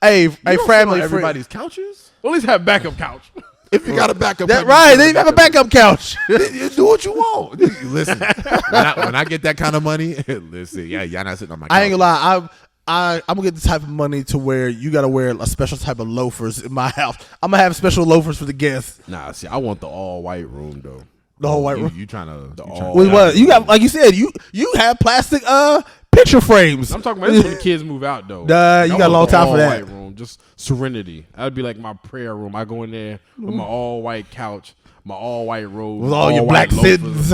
Hey, family, everybody's couches. Well, at least have backup couch. If you got a backup, that right? They even have a backup couch. You do what you want. Listen, when I get that kind of money, listen, yeah, y'all not sitting on my couch. I ain't gonna lie. I'm gonna get the type of money to where you gotta wear a special type of loafers in my house. I'm gonna have special loafers for the guests. Nah, see, I want the all white room though. The whole white room. You trying to? What you got? Like you said, you have plastic picture frames. I'm talking about this when the kids move out though. You got a long time for that. White room, just serenity. That'd be like my prayer room. I go in there with my all white couch, my all white robe, with all your black sins.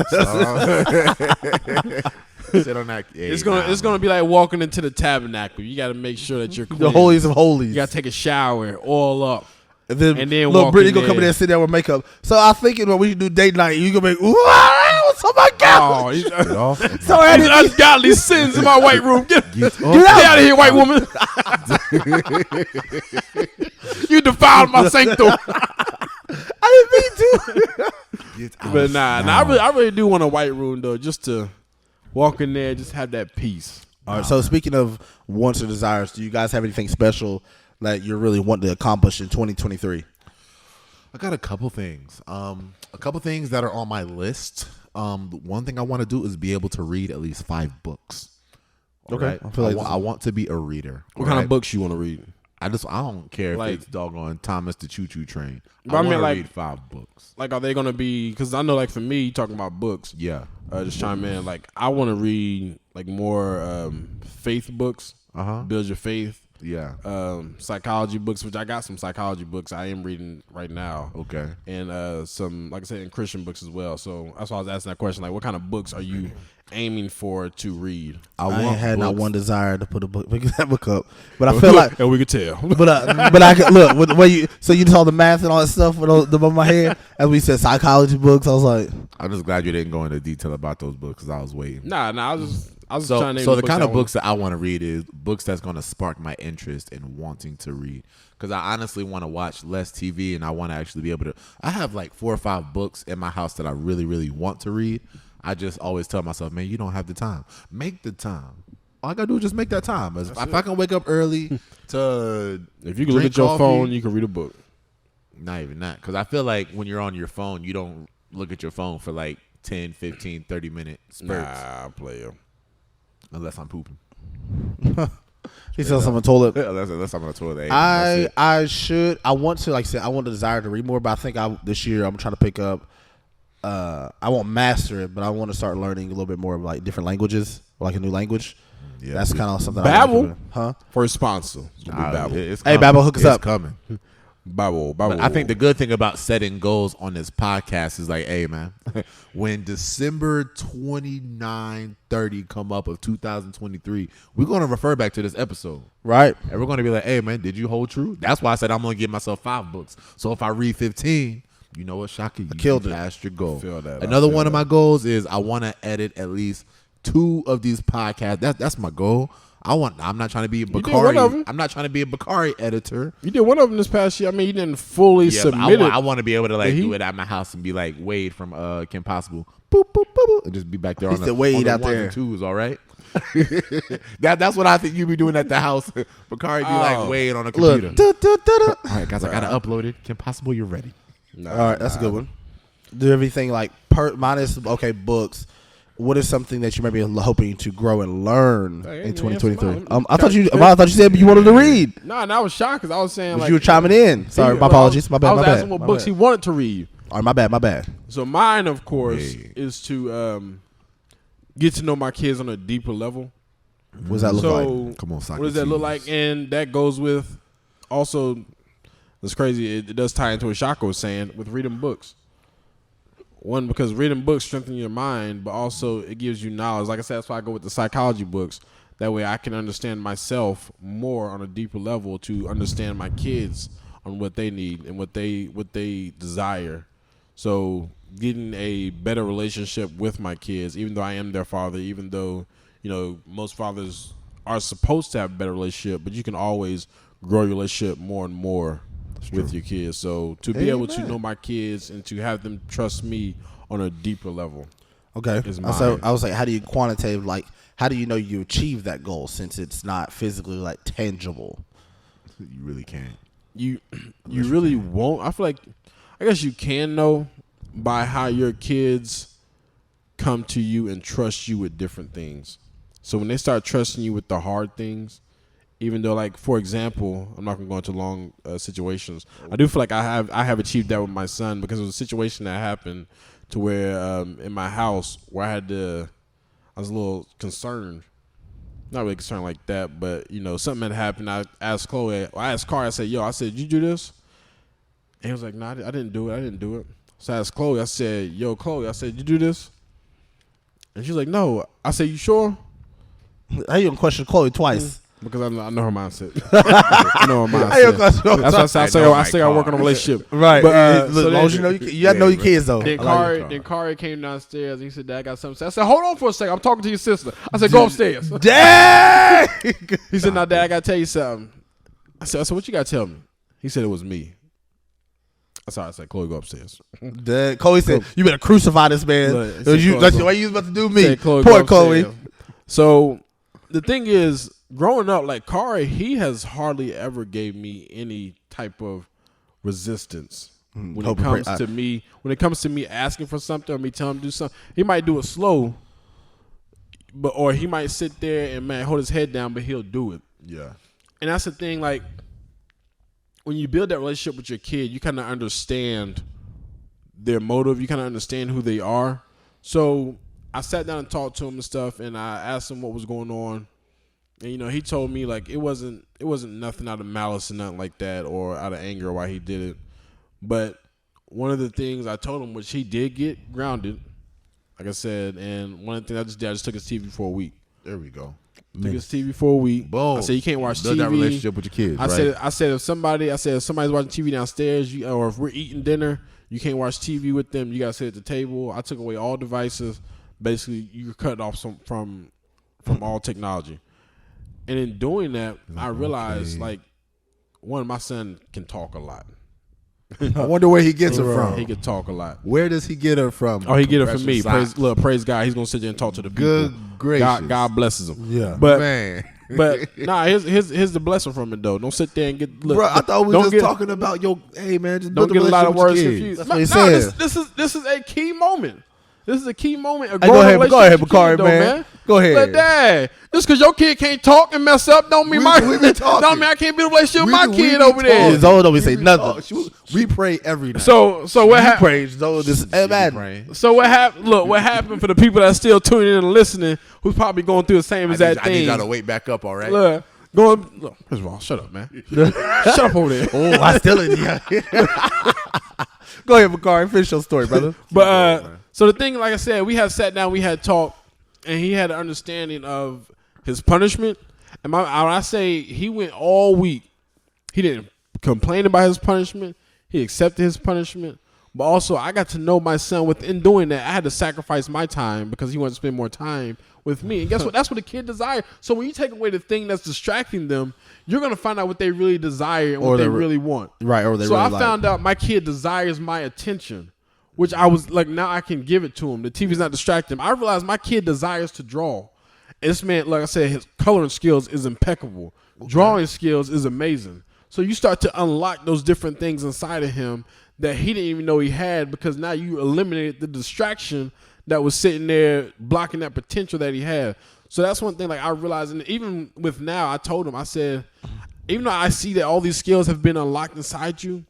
Sit on that. Hey, it's gonna be like walking into the tabernacle. You got to make sure that you're clean. The holies of holies. You got to take a shower, all up, and then little Brittany gonna come in there and sit there with makeup. So I'm thinking when we do date night, you gonna be what's on my couch? Oh, sorry, I did ungodly sins in my white room. Get out of here, white woman. You defiled my sanctum. I didn't mean to. But I really do want a white room though, just to walk in there, just have that peace. All right. So speaking of wants or desires, do you guys have anything special that you're really wanting to accomplish in 2023? I got a couple things. A couple things that are on my list. One thing I want to do is be able to read at least 5 books. Okay. Right? I want to be a reader. What kind of books you want to read? I don't care like, if it's doggone Thomas the Choo Choo Train. I want to read 5 books. Like, are they going to be? Because I know, like for me, talking about books. Yeah. Just chime in. Like, I want to read like more faith books. Build your faith. Yeah. Psychology books, which I got some psychology books I am reading right now. Okay. And some, like I said, in Christian books as well. So that's why I was asking that question. Like, what kind of books are you aiming for to read? I ain't had not one desire to put a book, pick that book up, but I feel like, and we could tell. but I could look with the way you. So you saw the math and all that stuff with the above my head. As we said, psychology books. I was like, I'm just glad you didn't go into detail about those books because I was waiting. Nah. I was trying to. So the kind of books that I want to read is books that's going to spark my interest in wanting to read. Because I honestly want to watch less TV and I want to actually be able to. I have like 4 or 5 books in my house that I really, really want to read. I just always tell myself, man, you don't have the time. Make the time. All I gotta do is just make that time. If I can wake up early to, if you can look at your phone, you can read a book. Not even that, because I feel like when you're on your phone, you don't look at your phone for like 10, 15, 30-minute spurts. Nah, player. Unless I'm pooping. He says I'm on the toilet. Unless I'm on the toilet. I want to, like I said, I want the desire to read more, but I think this year I'm trying to pick up. I won't master it, but I want to start learning a little bit more of like different languages, or like a new language. Yeah, that's kind of something. Babbel, huh? For a sponsor, Babbel. Hey, Babbel, hook us up. Coming. Bible. But I think the good thing about setting goals on this podcast is like, hey, man, when December 29, 30 come up of 2023, we're going to refer back to this episode. Right. And we're going to be like, hey, man, did you hold true? That's why I said I'm going to give myself 5 books. So if I read 15, you know what, Shaka? You killed it. Passed your goal. That. Another one of my goals is I want to edit at least 2 of these podcasts. That's my goal. I'm not trying to be a Bakari. I'm not trying to be a Bakari editor. You did one of them this past year. I mean, you didn't fully submit it. I want to be able to do it at my house and be like Wade from Kim Possible. Boop, boop, boop, boop, and just be back there on the Wade out there. 2s, all right? That's what I think you be doing at the house. Bakari be like Wade on a computer. All right, guys, I got to upload it. Kim Possible, you're ready. All right, that's a good one. Do everything like minus books. What is something that you may be hoping to grow and learn in 2023? I thought you said you wanted to read. No, I was shocked because I was saying you were chiming in. Sorry, my apologies. My bad. I was asking what books he wanted to read. All right, my bad. So mine, of course, is to get to know my kids on a deeper level. What does that look like? Come on, Socrates. What does that look like? And that goes with also, it's crazy. It does tie into what Shaka was saying with reading books. One, because reading books strengthens your mind, but also it gives you knowledge. Like I said, that's why I go with the psychology books. That way I can understand myself more on a deeper level to understand my kids on what they need and what they desire. So getting a better relationship with my kids, even though I am their father, even though, most fathers are supposed to have a better relationship, but you can always grow your relationship more and more with your kids. So to be able to know my kids and to have them trust me on a deeper level. Okay. So I was like, how do you quantitative, how do you know you achieve that goal since it's not physically tangible? You really can't. You really won't. I guess you can know by how your kids come to you and trust you with different things. So when they start trusting you with the hard things, even though, for example, I'm not going to go into long situations. I do feel like I have achieved that with my son because it was a situation that happened to where in my house where I was a little concerned. Not really concerned like that, but, something had happened. I asked Chloe, I said, did you do this? And he was like, no, I didn't do it. So I asked Chloe, I said, yo, Chloe, did you do this? And she's like, no. I said, you sure? How you going to question Chloe twice? Because I know her mindset. I know her mindset. That's why I say I work on a relationship. Right. But as long as you got to know your kids, though. Then Kari came downstairs and he said, Dad, I got something to say. I said, hold on for a second. I'm talking to your sister. I said, go upstairs. Dang! He said, now, Dad, I got to tell you something. I said, what you got to tell me? He said, it was me. I said, Chloe, go upstairs. Chloe said, you better crucify this man. That's the way you was about to do me. Poor Chloe. So the thing is, growing up, Kari, he has hardly ever gave me any type of resistance when it comes to me asking for something or me telling him to do something. He might do it slow, or he might sit there and hold his head down, but he'll do it. Yeah. And that's the thing, when you build that relationship with your kid, you kind of understand their motive. You kind of understand who they are. So I sat down and talked to him and stuff, and I asked him what was going on. And, he told me, it wasn't nothing out of malice and nothing like that or out of anger why he did it. But one of the things I told him, which he did get grounded, like I said, and one of the things I just took his TV for a week. There we go. Took his TV for a week. Boom. I said, you can't watch Build TV. that relationship with your kids, I said, if somebody's watching TV downstairs, or if we're eating dinner, you can't watch TV with them. You got to sit at the table. I took away all devices. Basically, you're cut off from all technology. And in doing that, I realized, one, my son can talk a lot. I wonder where he gets her from. He can talk a lot. Where does he get her from? Oh, he get her from me. Praise God. He's gonna sit there and talk to the people. Good gracious. God blesses him. Yeah, but man. But here's the blessing from it though. Don't sit there and get. Look, bro, I thought we were just talking about hey man, just don't get a lot of words confused. That's what he said. This is a key moment. This is a key moment. Go ahead, Bakari, man. Go ahead. But Dad, just because your kid can't talk and mess up, don't mean I can't build a relationship with my kid over there. Zoe don't say nothing. We pray every night. So what happened? So what happened? Look, what happened for the people that are still tuning in and listening, who's probably going through the same exact thing. I need y'all to wake back up, all right? Look, Look, first of all, shut up, man. Shut up over there. Oh, I still in here. Go ahead, Bakari. Finish your story, brother. But so the thing, like I said, we had sat down, we had talked, and he had an understanding of his punishment. And when I say he went all week, he didn't complain about his punishment. He accepted his punishment. But also, I got to know my son. Within doing that, I had to sacrifice my time because he wanted to spend more time with me. And guess what? That's what a kid desires. So when you take away the thing that's distracting them, you're going to find out what they really desire and what they really want. Right. Or they so really I found out my kid desires my attention, which I was like, now I can give it to him. The TV's not distracting him. I realized my kid desires to draw. And this man, like I said, his coloring skills is impeccable. Okay. Drawing skills is amazing. So you start to unlock those different things inside of him that he didn't even know he had, because now you eliminated the distraction that was sitting there blocking that potential that he had. So that's one thing like I realized, and even with now, I told him, I said, even though I see that all these skills have been unlocked inside you,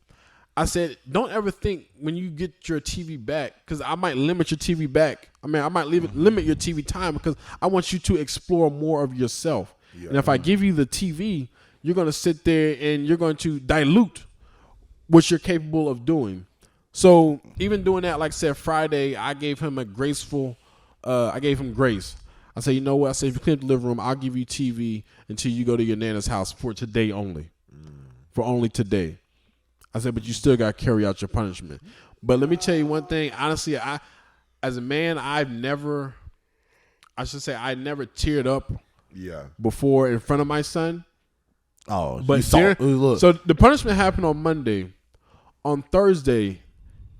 I said, don't ever think when you get your TV back, because I might limit your TV back. I mean, I might limit your TV time because I want you to explore more of yourself. Yeah. And if I give you the TV, you're going to sit there and you're going to dilute what you're capable of doing. So even doing that, like I said, Friday, I gave him a graceful, I gave him grace. I said, you know what? I said, if you clean up the living room, I'll give you TV until you go to your Nana's house for today only. For only today. I said, but you still got to carry out your punishment. But let me tell you one thing. Honestly, as a man, I never teared up before in front of my son. Oh, but so the punishment happened on Monday. On Thursday,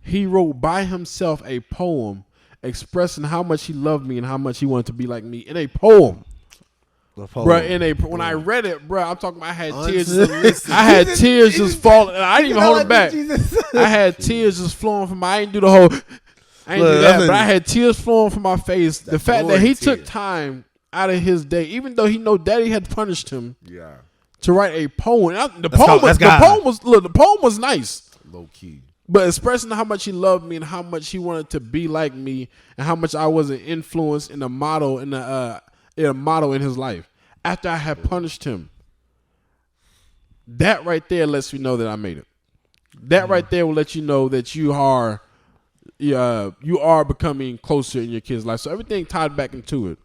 he wrote by himself a poem expressing how much he loved me and how much he wanted to be like me in a poem. Bro, when I read it, bro, I'm talking about I had tears. I had tears just falling. I didn't even hold it back. I had tears just flowing from my. I didn't do the whole. I didn't do that, but I had tears flowing from my face. The fact that he took time out of his day, even though he know Daddy had punished him, to write a poem. The poem was nice, low key. But expressing how much he loved me and how much he wanted to be like me and how much I was an influence and a model in his life after I had punished him. That right there lets you know that I made it. That right there will let you know that you are becoming closer in your kid's life. So everything tied back into it.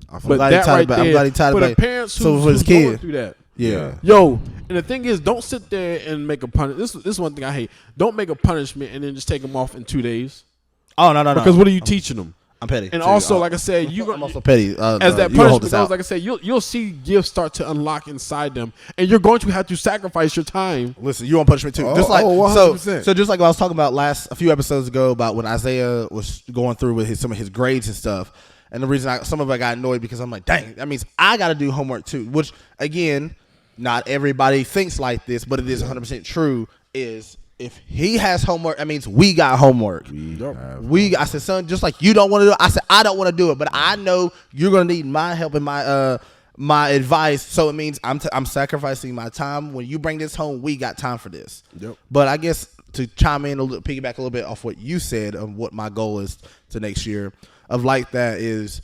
I'm glad he tied it back. For the parents who's going through that. Yeah. Yo, and the thing is, don't sit there and make a punishment. This is one thing I hate. Don't make a punishment and then just take them off in 2 days. Oh, no. Because what are you teaching them? I'm petty. And also, like I said, I'm also petty. As that punishment goes, like I said, you'll see gifts start to unlock inside them, and you're going to have to sacrifice your time. Listen, you want punishment too. Just like so just like I was talking about a few episodes ago about when Isaiah was going through with some of his grades and stuff. And the reason some of it got annoyed because I'm like, dang, that means I got to do homework too. Which again, not everybody thinks like this, but it is 100% true. Is if he has homework, that means we got homework. I said, son, just like you don't want to do it, I said, I don't want to do it, but I know you're going to need my help and my advice. So it means I'm sacrificing my time. When you bring this home, we got time for this. Yep. But I guess to chime in piggyback a little bit off what you said of what my goal is to next year of like that is,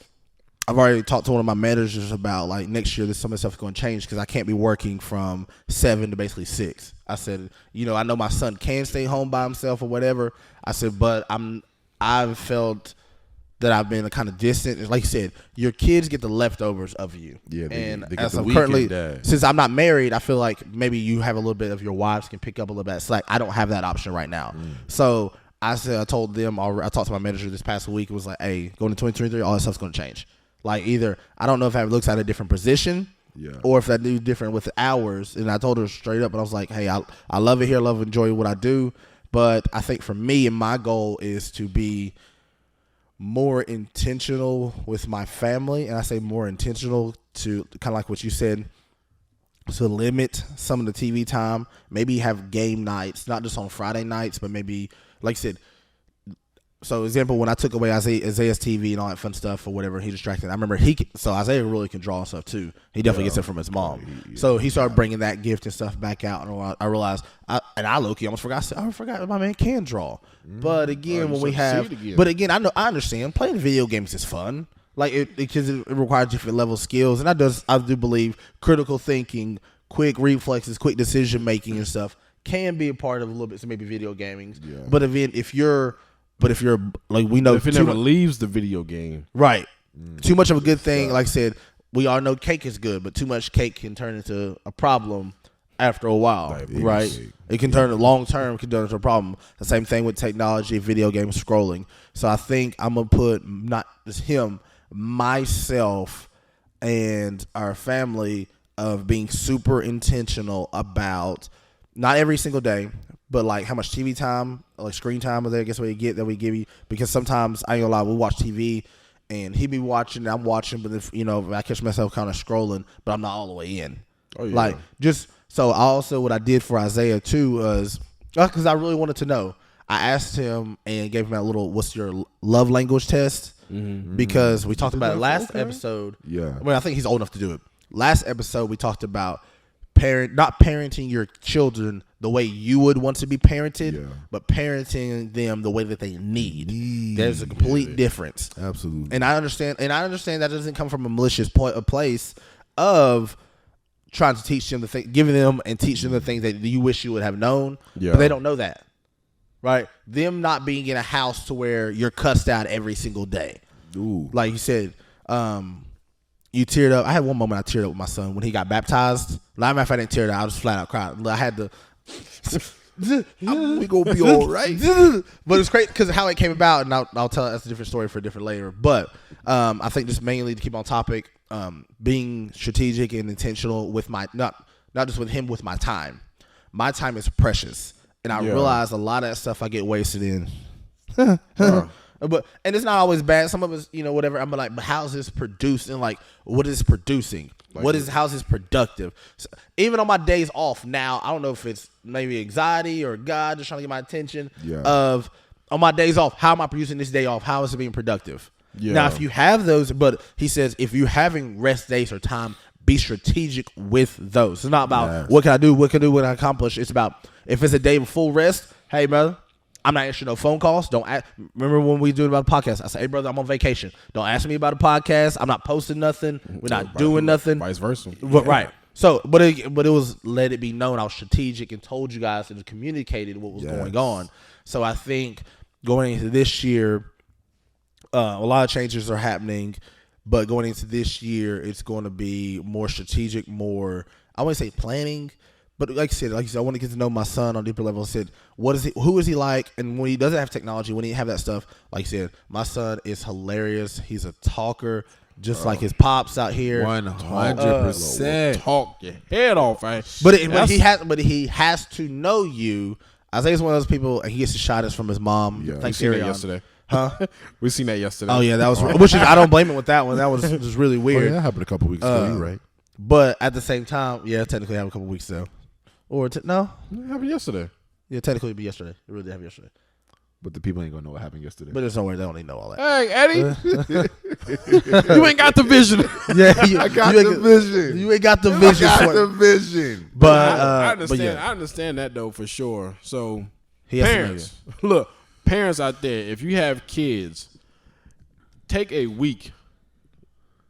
I've already talked to one of my managers about like next year, some of the stuff is going to change because I can't be working from 7 to basically 6. I said, I know my son can stay home by himself or whatever. I said, but I've felt that I've been kind of distant. Like you said, your kids get the leftovers of you. Yeah, they as I'm currently, since I'm not married, I feel like maybe you have a little bit of your wives can pick up a little bit of slack. I don't have that option right now. So I told them, I talked to my manager this past week. It was like, hey, going to 2023, all that stuff's going to change. Like either I don't know if I looks at a different position, or if I do different with the hours. And I told her straight up, and I was like, hey, I love it here, enjoy what I do, but I think for me and my goal is to be more intentional with my family, and I say more intentional to kind of like what you said, to limit some of the TV time. Maybe have game nights, not just on Friday nights, but maybe like I said. So, example, when I took away Isaiah's TV and all that fun stuff or whatever, he distracted. I remember so Isaiah really can draw and stuff too. He definitely gets it from his mom. So he started bringing that gift and stuff back out, and I realized, I low-key almost forgot. I forgot my man can draw. But again, I understand playing video games is fun. Like because it requires different level of skills, and I do believe critical thinking, quick reflexes, quick decision making, and stuff can be a part of a little bit. So maybe video gaming. Yeah. But if you're like we know, if it never leaves the video game, right? Too much of a good thing. Like I said, we all know cake is good, but too much cake can turn into a problem after a while, right? Cake. It can turn long term can turn into a problem. The same thing with technology, video games, scrolling. So I think I'm gonna put not just him, myself, and our family of being super intentional about not every single day, but like how much TV time, like screen time, I guess we give you. Because sometimes I ain't gonna lie, we watch TV and he be watching, I'm watching, but if I catch myself kind of scrolling, but I'm not all the way in. Oh yeah. Like just so I also what I did for Isaiah too was because I really wanted to know. I asked him and gave him that little "What's your love language?" test because we talked about it last episode. Yeah, I think he's old enough to do it. Last episode we talked about not parenting your children the way you would want to be parented, but parenting them the way that they need. There's a complete difference. Absolutely. And I understand that doesn't come from a malicious place of trying to teach them giving them and teaching them the things that you wish you would have known, but they don't know that. Right? Them not being in a house to where you're cussed out every single day. Ooh. Like you said, you teared up. I had one moment I teared up with my son when he got baptized. Matter of fact, I didn't tear it out. I was flat out crying. I had to. We gonna be all right. But it's great because how it came about, and I'll tell that's a different story for a different later. But I think just mainly to keep on topic, being strategic and intentional with my not just with him, with my time. My time is precious, and I realize a lot of that stuff I get wasted in. But it's not always bad. Some of us, whatever. I'm like, but how's this produced? And like, what is this producing? How's this productive? So, even on my days off now, I don't know if it's maybe anxiety or God just trying to get my attention. Of on my days off, how am I producing this day off? How is it being productive? Now, if you have those, but he says if you're having rest days or time, be strategic with those. It's not about what can I do, what can I accomplish. It's about if it's a day of full rest. Hey, brother. I'm not answering no phone calls. Remember when we do it about the podcast? I say, hey, brother, I'm on vacation. Don't ask me about a podcast. I'm not posting nothing. We're not doing nothing. Vice versa. But, right. So, but it was let it be known I was strategic and told you guys and communicated what was going on. So I think going into this year, a lot of changes are happening. But going into this year, it's going to be more strategic, more, I wouldn't say planning. But like I said, I want to get to know my son on a deeper level. I said, who is he like? And when he doesn't have technology, when he have that stuff, like I said, my son is hilarious. He's a talker, just like his pops out here. 100%. Talk your head off, man. But he has to know you. Isaiah's one of those people, and he gets the shot from his mom. Yeah, we seen that yesterday. Huh? We seen that yesterday. Oh yeah, that was which is I don't blame him with that one. That was just really weird. Oh, yeah, that happened a couple weeks ago. You're right. But at the same time, technically happened a couple weeks ago. Or no, it happened yesterday. Yeah, technically it'd be yesterday. It really did happen yesterday. But the people ain't gonna know what happened yesterday. But there's no way they don't even know all that. Hey, Eddie, you ain't got the vision. I got the vision. You ain't got the vision. I got the vision. But I understand. But I understand that though for sure. So parents, look, parents out there, if you have kids, take a week.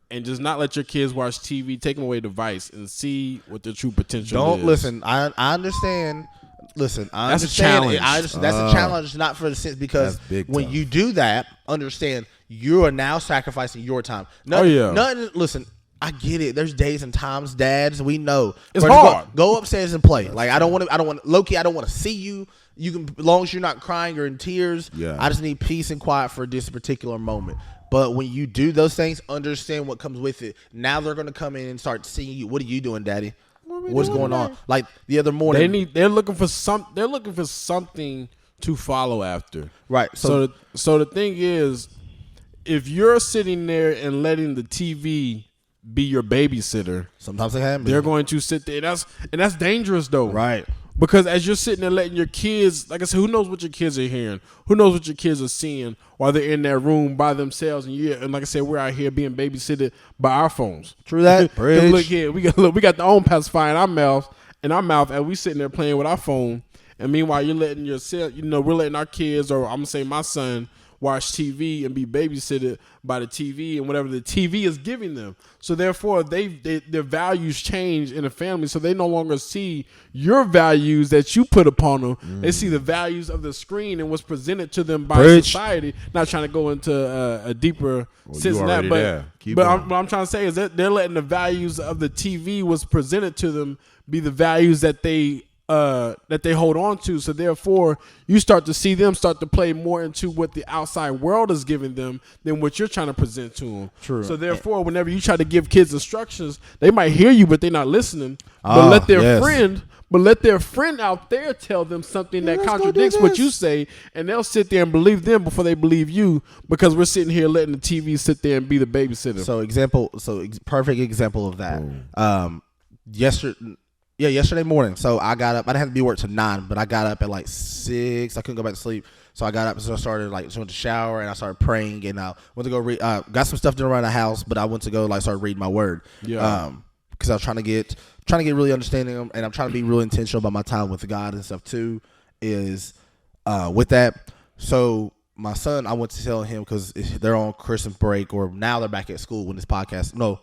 And just not let your kids watch TV. Take them away the device and see what their true potential is. Listen. I understand. Listen, I that's understand. A challenge. That's a challenge, not for the sense because when you do that, understand you are now sacrificing your time. Listen, I get it. There's days and times, dads. We know it's hard. Go upstairs and play. Like I don't want Loki. I don't want to see you. You can, as long as you're not crying or in tears. Yeah. I just need peace and quiet for this particular moment. But when you do those things, understand what comes with it. Now they're going to come in and start seeing you. What are you doing, Daddy? What's going on? Like the other morning, they're looking for something to follow after. Right. So the thing is, if you're sitting there and letting the TV be your babysitter, sometimes they have. They're going to sit there, and that's dangerous though. Right. Because as you're sitting there letting your kids, like I said, who knows what your kids are hearing? Who knows what your kids are seeing while they're in that room by themselves? And like I said, we're out here being babysitted by our phones. True that. Look here, we got the own pacifier in our mouth, as we sitting there playing with our phone, And meanwhile, you're letting yourself, we're letting our kids, or I'm gonna say my son, watch TV and be babysitted by the TV and whatever the TV is giving them. So therefore, their values change in the family. So they no longer see your values that you put upon them. They see the values of the screen and what's presented to them by society. Not trying to go into a deeper sense of that, but what I'm trying to say is that they're letting the values of the TV was presented to them be the values that they hold on to. So therefore, you start to see them start to play more into what the outside world is giving them than what you're trying to present to them. True. So therefore, whenever you try to give kids instructions, they might hear you, but they're not listening. But let their friend out there tell them something that contradicts what you say, and they'll sit there and believe them before they believe you, because we're sitting here letting the TV sit there and be the babysitter. Perfect example of that. Yesterday morning. So I got up. I didn't have to be at work till 9, but I got up at like 6. I couldn't go back to sleep. So I got up, so I started just went to shower, and I started praying, and I went to go read. Got some stuff done around the house, but I went to go start reading my word. Yeah. Because I was trying to get really understanding, and I'm trying to be really intentional about my time with God and stuff too. Is with that. So my son, I went to tell him, because they're on Christmas break, or now they're back at school when this podcast. No,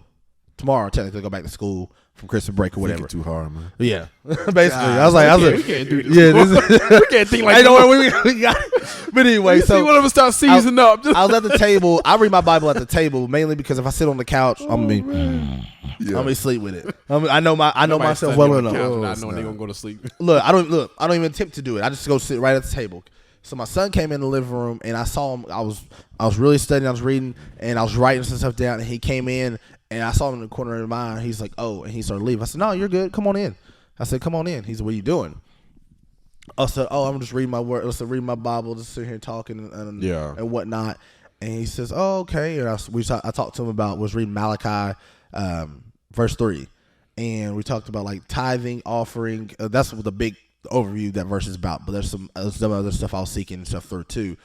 tomorrow technically they go back to school from Christmas break or whatever. Too hard, man. Yeah, basically. I was like, we can't do this. Yeah, we can't think like. I know we got. But anyway, so see one of us start seasoning up. I was at the table. I read my Bible at the table mainly because if I sit on the couch, I'm gonna be sleep with it. I know myself well enough. Not knowing they're gonna go to sleep. I don't even attempt to do it. I just go sit right at the table. So my son came in the living room, and I saw him. I was really studying. I was reading, and I was writing some stuff down. And he came in, and I saw him in the corner of the mind. He's like, "Oh," and he started leaving. I said, "No, you're good. Come on in." I said, "Come on in." He said, "What are you doing?" I said, "Oh, I'm just reading my word. Let's read my Bible, just sitting here talking and whatnot." And he says, "Oh, okay." And I talked to him was reading Malachi, verse 3, and we talked about like tithing, offering. That's what the big overview that verse is about. But there's some other stuff I was seeking and stuff through too.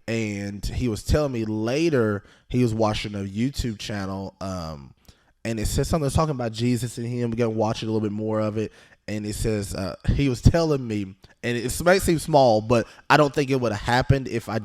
And he was telling me later he was watching a YouTube channel, and it says something that's talking about Jesus and him. We got to watch it a little bit more of it. And it says he was telling me, and it might seem small, but I don't think it would have happened if I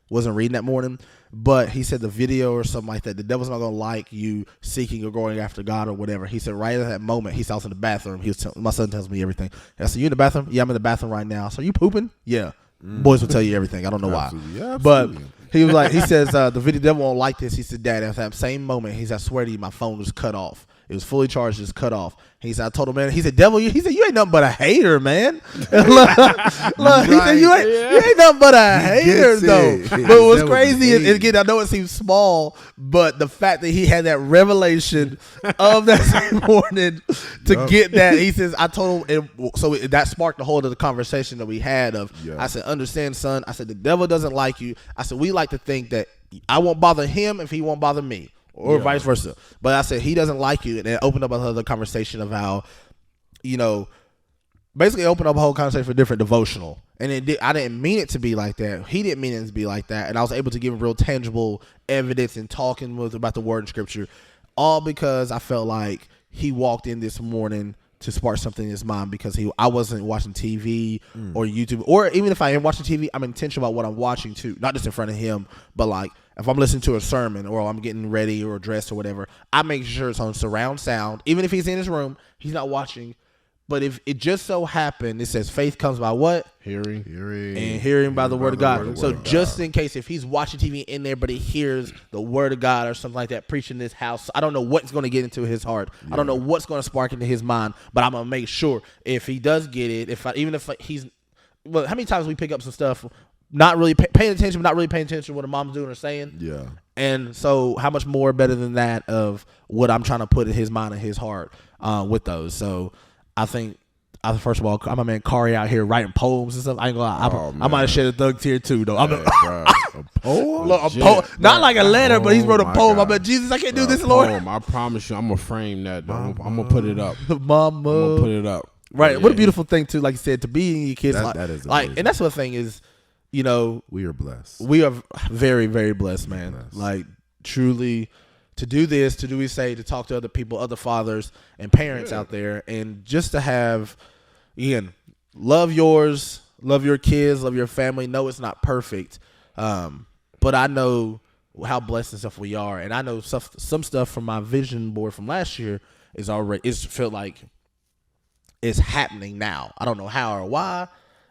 wasn't reading that morning. But he said the video or something like that, the devil's not going to like you seeking or going after God or whatever. He said right at that moment, he's out in the bathroom. My son tells me everything. I said, "You in the bathroom?" "Yeah, I'm in the bathroom right now." "So you pooping?" "Yeah." Boys will tell you everything. I don't know why. Yeah, but he was like, he says, the video devil won't like this. He said, "Dad," at that same moment, he said, "I swear to you, my phone was cut off. It was fully charged, just cut off." He said, "I told him, man." He said, "Devil, he said, you ain't nothing but a hater, man." Look, he said, you ain't nothing but a hater, though. But what's crazy is, again, I know it seems small, but the fact that he had that revelation of that same morning to get that, he says, I told him, so that sparked the whole of the conversation that we had of, I said, "Understand, son," I said, "the devil doesn't like you." I said, "We like to think that I won't bother him if he won't bother me." Or vice versa. But I said, he doesn't like you. And it opened up another conversation of how, basically opened up a whole conversation for different devotional. And I didn't mean it to be like that. He didn't mean it to be like that. And I was able to give him real tangible evidence and talking about the word and scripture. All because I felt like he walked in this morning to spark something in his mind, because I wasn't watching TV or YouTube. Or even if I am watching TV, I'm intentional about what I'm watching too. Not just in front of him, but like, if I'm listening to a sermon or I'm getting ready or dressed or whatever, I make sure it's on surround sound. Even if he's in his room, he's not watching. But if it just so happened, it says faith comes by what? Hearing. And hearing by the word of God. So just in case, if he's watching TV in there, but he hears the word of God or something like that preaching in this house, I don't know what's going to get into his heart. I don't know what's going to spark into his mind, but I'm going to make sure if he does get it, how many times we pick up some stuff, not really paying attention, but not really paying attention to what a mom's doing or saying. Yeah. And so how much more better than that of what I'm trying to put in his mind and his heart with those. So I think, first of all, I'm a man Kari out here writing poems and stuff. I ain't gonna lie. I might have shed a thug tear too, though. A poem? Not like a letter, but he's wrote a poem. I'm like, "Jesus, I can't do this, Lord." I promise you, I'm gonna frame that. I'm gonna put it up. Mama. I'm gonna put it up. Right. What a beautiful thing too, like you said, to be in your kids' life. That is amazing. And that's what the thing is. We are blessed. We are very, very blessed, man. Like, truly, to do this, to talk to other people, other fathers and parents out there, and just to have, again, love yours, love your kids, love your family. No, it's not perfect, but I know how blessed and stuff we are, and I know some stuff from my vision board from last year is already. It's felt like it's happening now. I don't know how or why.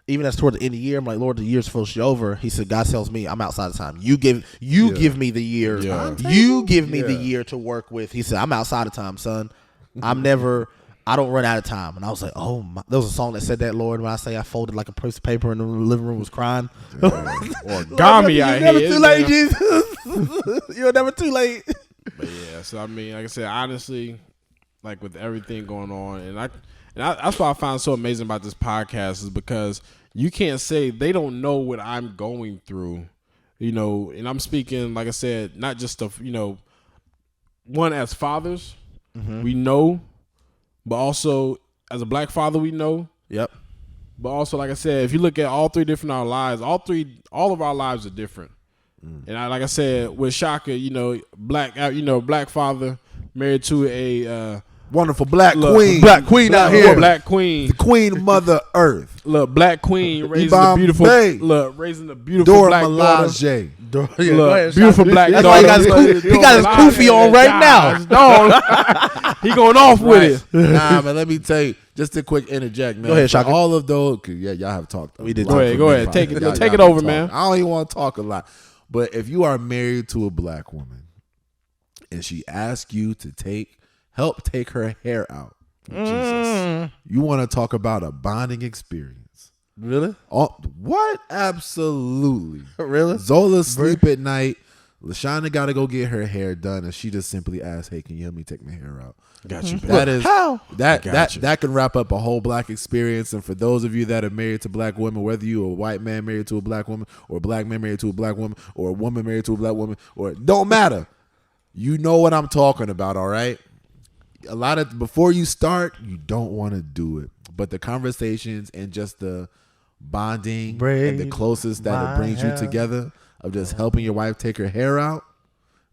Even as toward the end of the year, I'm like, Lord, the year's supposed to be over. He said, God tells me I'm outside of time. You give me the year. Yeah. You give me the year to work with. He said, I'm outside of time, son. I don't run out of time. And I was like, oh, there was a song that said that, Lord, when I say I folded like a piece of paper in the living room was crying. Origami out here. You're never too late, Jesus. You're never too late. But yeah, so I mean, like I said, honestly, like with everything going on, and that's what I found so amazing about this podcast is because you can't say they don't know what I'm going through, and I'm speaking, like I said, not just of, one as fathers, we know, but also as a black father, we know. Yep. But also, like I said, if you look at all three different our lives, all of our lives are different. And like I said, with Shaka, black father married to a wonderful black queen out here. Black queen. The queen mother earth. Look, black queen raising the beautiful black daughter. Beautiful black daughter. That's why he got his kufi on right now. He going off with it. Nah, man, let me tell you. Just a quick interject, man. Go ahead, Shaka. All of those, y'all have talked. We did. Go ahead. Take it over, man. I don't even want to talk a lot. But if you are married to a black woman and she asks you to help take her hair out, Jesus, you want to talk about a bonding experience. Really? What? Absolutely. Really? Zola sleep at night. LaShonda got to go get her hair done, and she just simply asks, "Hey, can you help me take my hair out?" Got you. That can wrap up a whole black experience. And for those of you that are married to black women, whether you a white man married to a black woman, or a black man married to a black woman, or a woman married to a black woman, or it don't matter, you know what I'm talking about. All right. Before you start, you don't want to do it, but the conversations and just the bonding and the closest that it brings you together of just helping your wife take her hair out.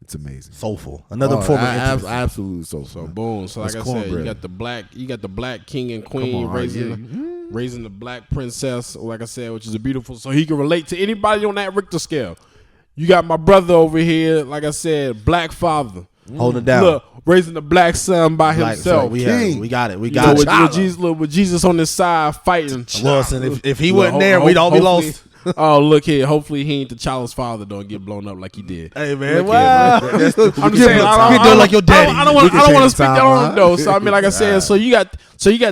It's amazing. Soulful. Another form of intimacy. Absolutely soulful. So boom. So like I said, you got the black king and queen raising the black princess, like I said, which is a beautiful, so he can relate to anybody on that Richter scale. You got my brother over here, like I said, black father. Holding it down. Look, raising the black son by himself. We got it. With Jesus on his side fighting. Listen, if he wasn't there, we'd all be lost. Oh, look here. Hopefully he ain't the child's father. Don't get blown up like he did. Hey, man. Wow. I'm just saying. I don't like your daddy. I don't want to speak that on him, though. So, I mean, like I said, so you got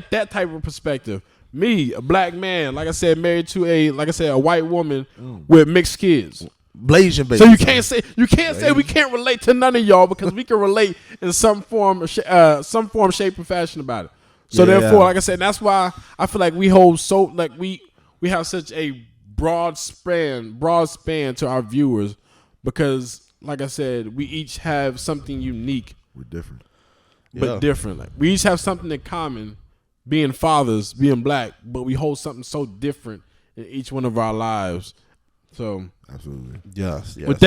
that type of perspective. Me, a black man, like I said, married to a white woman with mixed kids. Blasian baby. So you can't say we can't relate to none of y'all because we can relate in some form, shape, and fashion about it. So therefore, like I said, that's why I feel like we have such a broad span to our viewers because, like I said, we each have something unique. We're different, but different. Like we each have something in common, being fathers, being black, but we hold something so different in each one of our lives. So absolutely, yes. With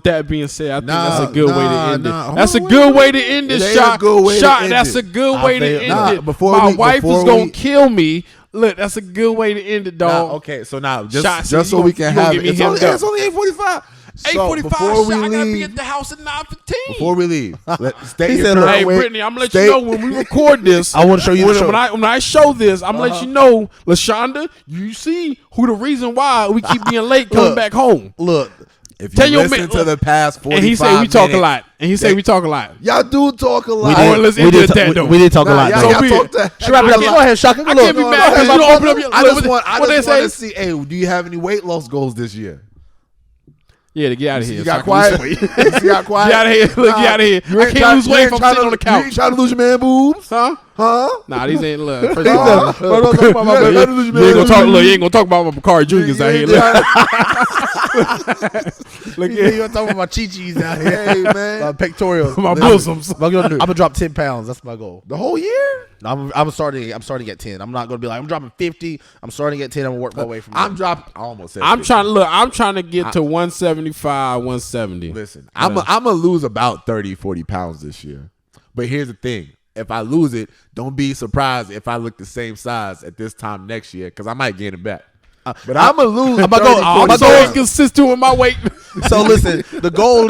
that being said, I think that's a good way to end it. That's a good way to end this shot. That's a good way to end it. My wife is gonna kill me. Look, that's a good way to end it, dog. Okay, so now just so we can have it. It's only 8:45. 8:45. I gotta be at the house at 9:15. Before we leave, hey Brittany, I'm gonna let you know when we record this. I want to show you when I show this. I'm gonna let you know, LaShonda. You see who the reason why we keep being late coming back home. Look. If you listen to the past 45 and he said we talk a lot. Y'all do talk a lot. We did talk a lot. Go ahead, Shaka. I can't be mad because you don't open up your. I just want to see. Hey, do you have any weight loss goals this year? Yeah, to get out of here. You got quiet. Get out of here. Look, get out of here. I can't lose weight if I'm sitting on the couch. You ain't trying to lose your man boobs? Huh? Nah, these ain't look. You ain't gonna talk about my Bakari Juniors out here. Look, you gonna talk about my chi-chis out here. Hey, man. My pectorials. My bosoms. I'm gonna drop 10 pounds. That's my goal. The whole year? No, I'm starting at 10. I'm not gonna be like I'm dropping 50. I'm starting at 10. I'm gonna work my way from there. I almost said. I'm trying to get to 175, 170. Listen, I'm gonna lose about 30, 40 pounds this year. But here's the thing. if I lose it, don't be surprised if I look the same size at this time next year because I might gain it back. But I'm gonna lose. I'm so consistent with my weight. So listen, the goal.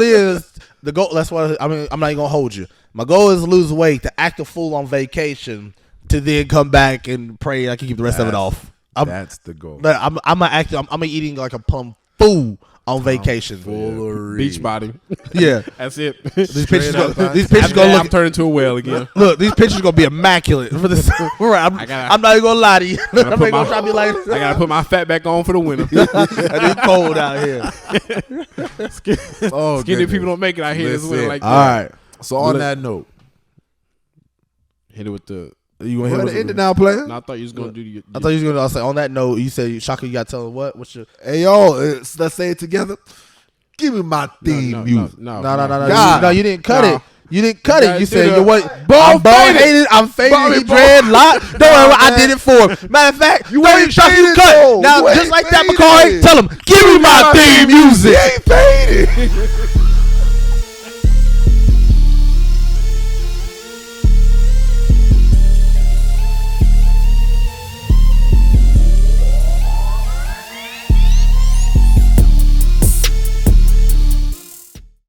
That's what I mean. I'm not even gonna hold you. My goal is to lose weight, to act a fool on vacation, to then come back and pray I can keep the rest of it off. That's the goal. I'm eating like a plum fool on vacation. Beach body. Yeah, that's it. These pictures gonna look. I'm turning into a whale again. Look, these pictures gonna be immaculate for this. I'm not even gonna lie to you. I'm not gonna try to be like. I gotta put my fat back on for the winter. It's cold out here. Skinny people don't make it out here this winter like that. All right. So on that note, hit it with the. You want to hit the end it now, player? No, I thought you was gonna do. I thought you was gonna say on that note. You said Shaka, you got to tell them what? What's your? Hey yo, let's say it together. Give me my theme music. No. No, you didn't cut it. You didn't cut it. You said you what? I'm faded. I'm faded. Dreadlock. Don't worry, I did it for him. Matter of fact, you ain't Shaka, you cut. Now, just like that, McCoy, tell him, give me my theme music. He ain't faded.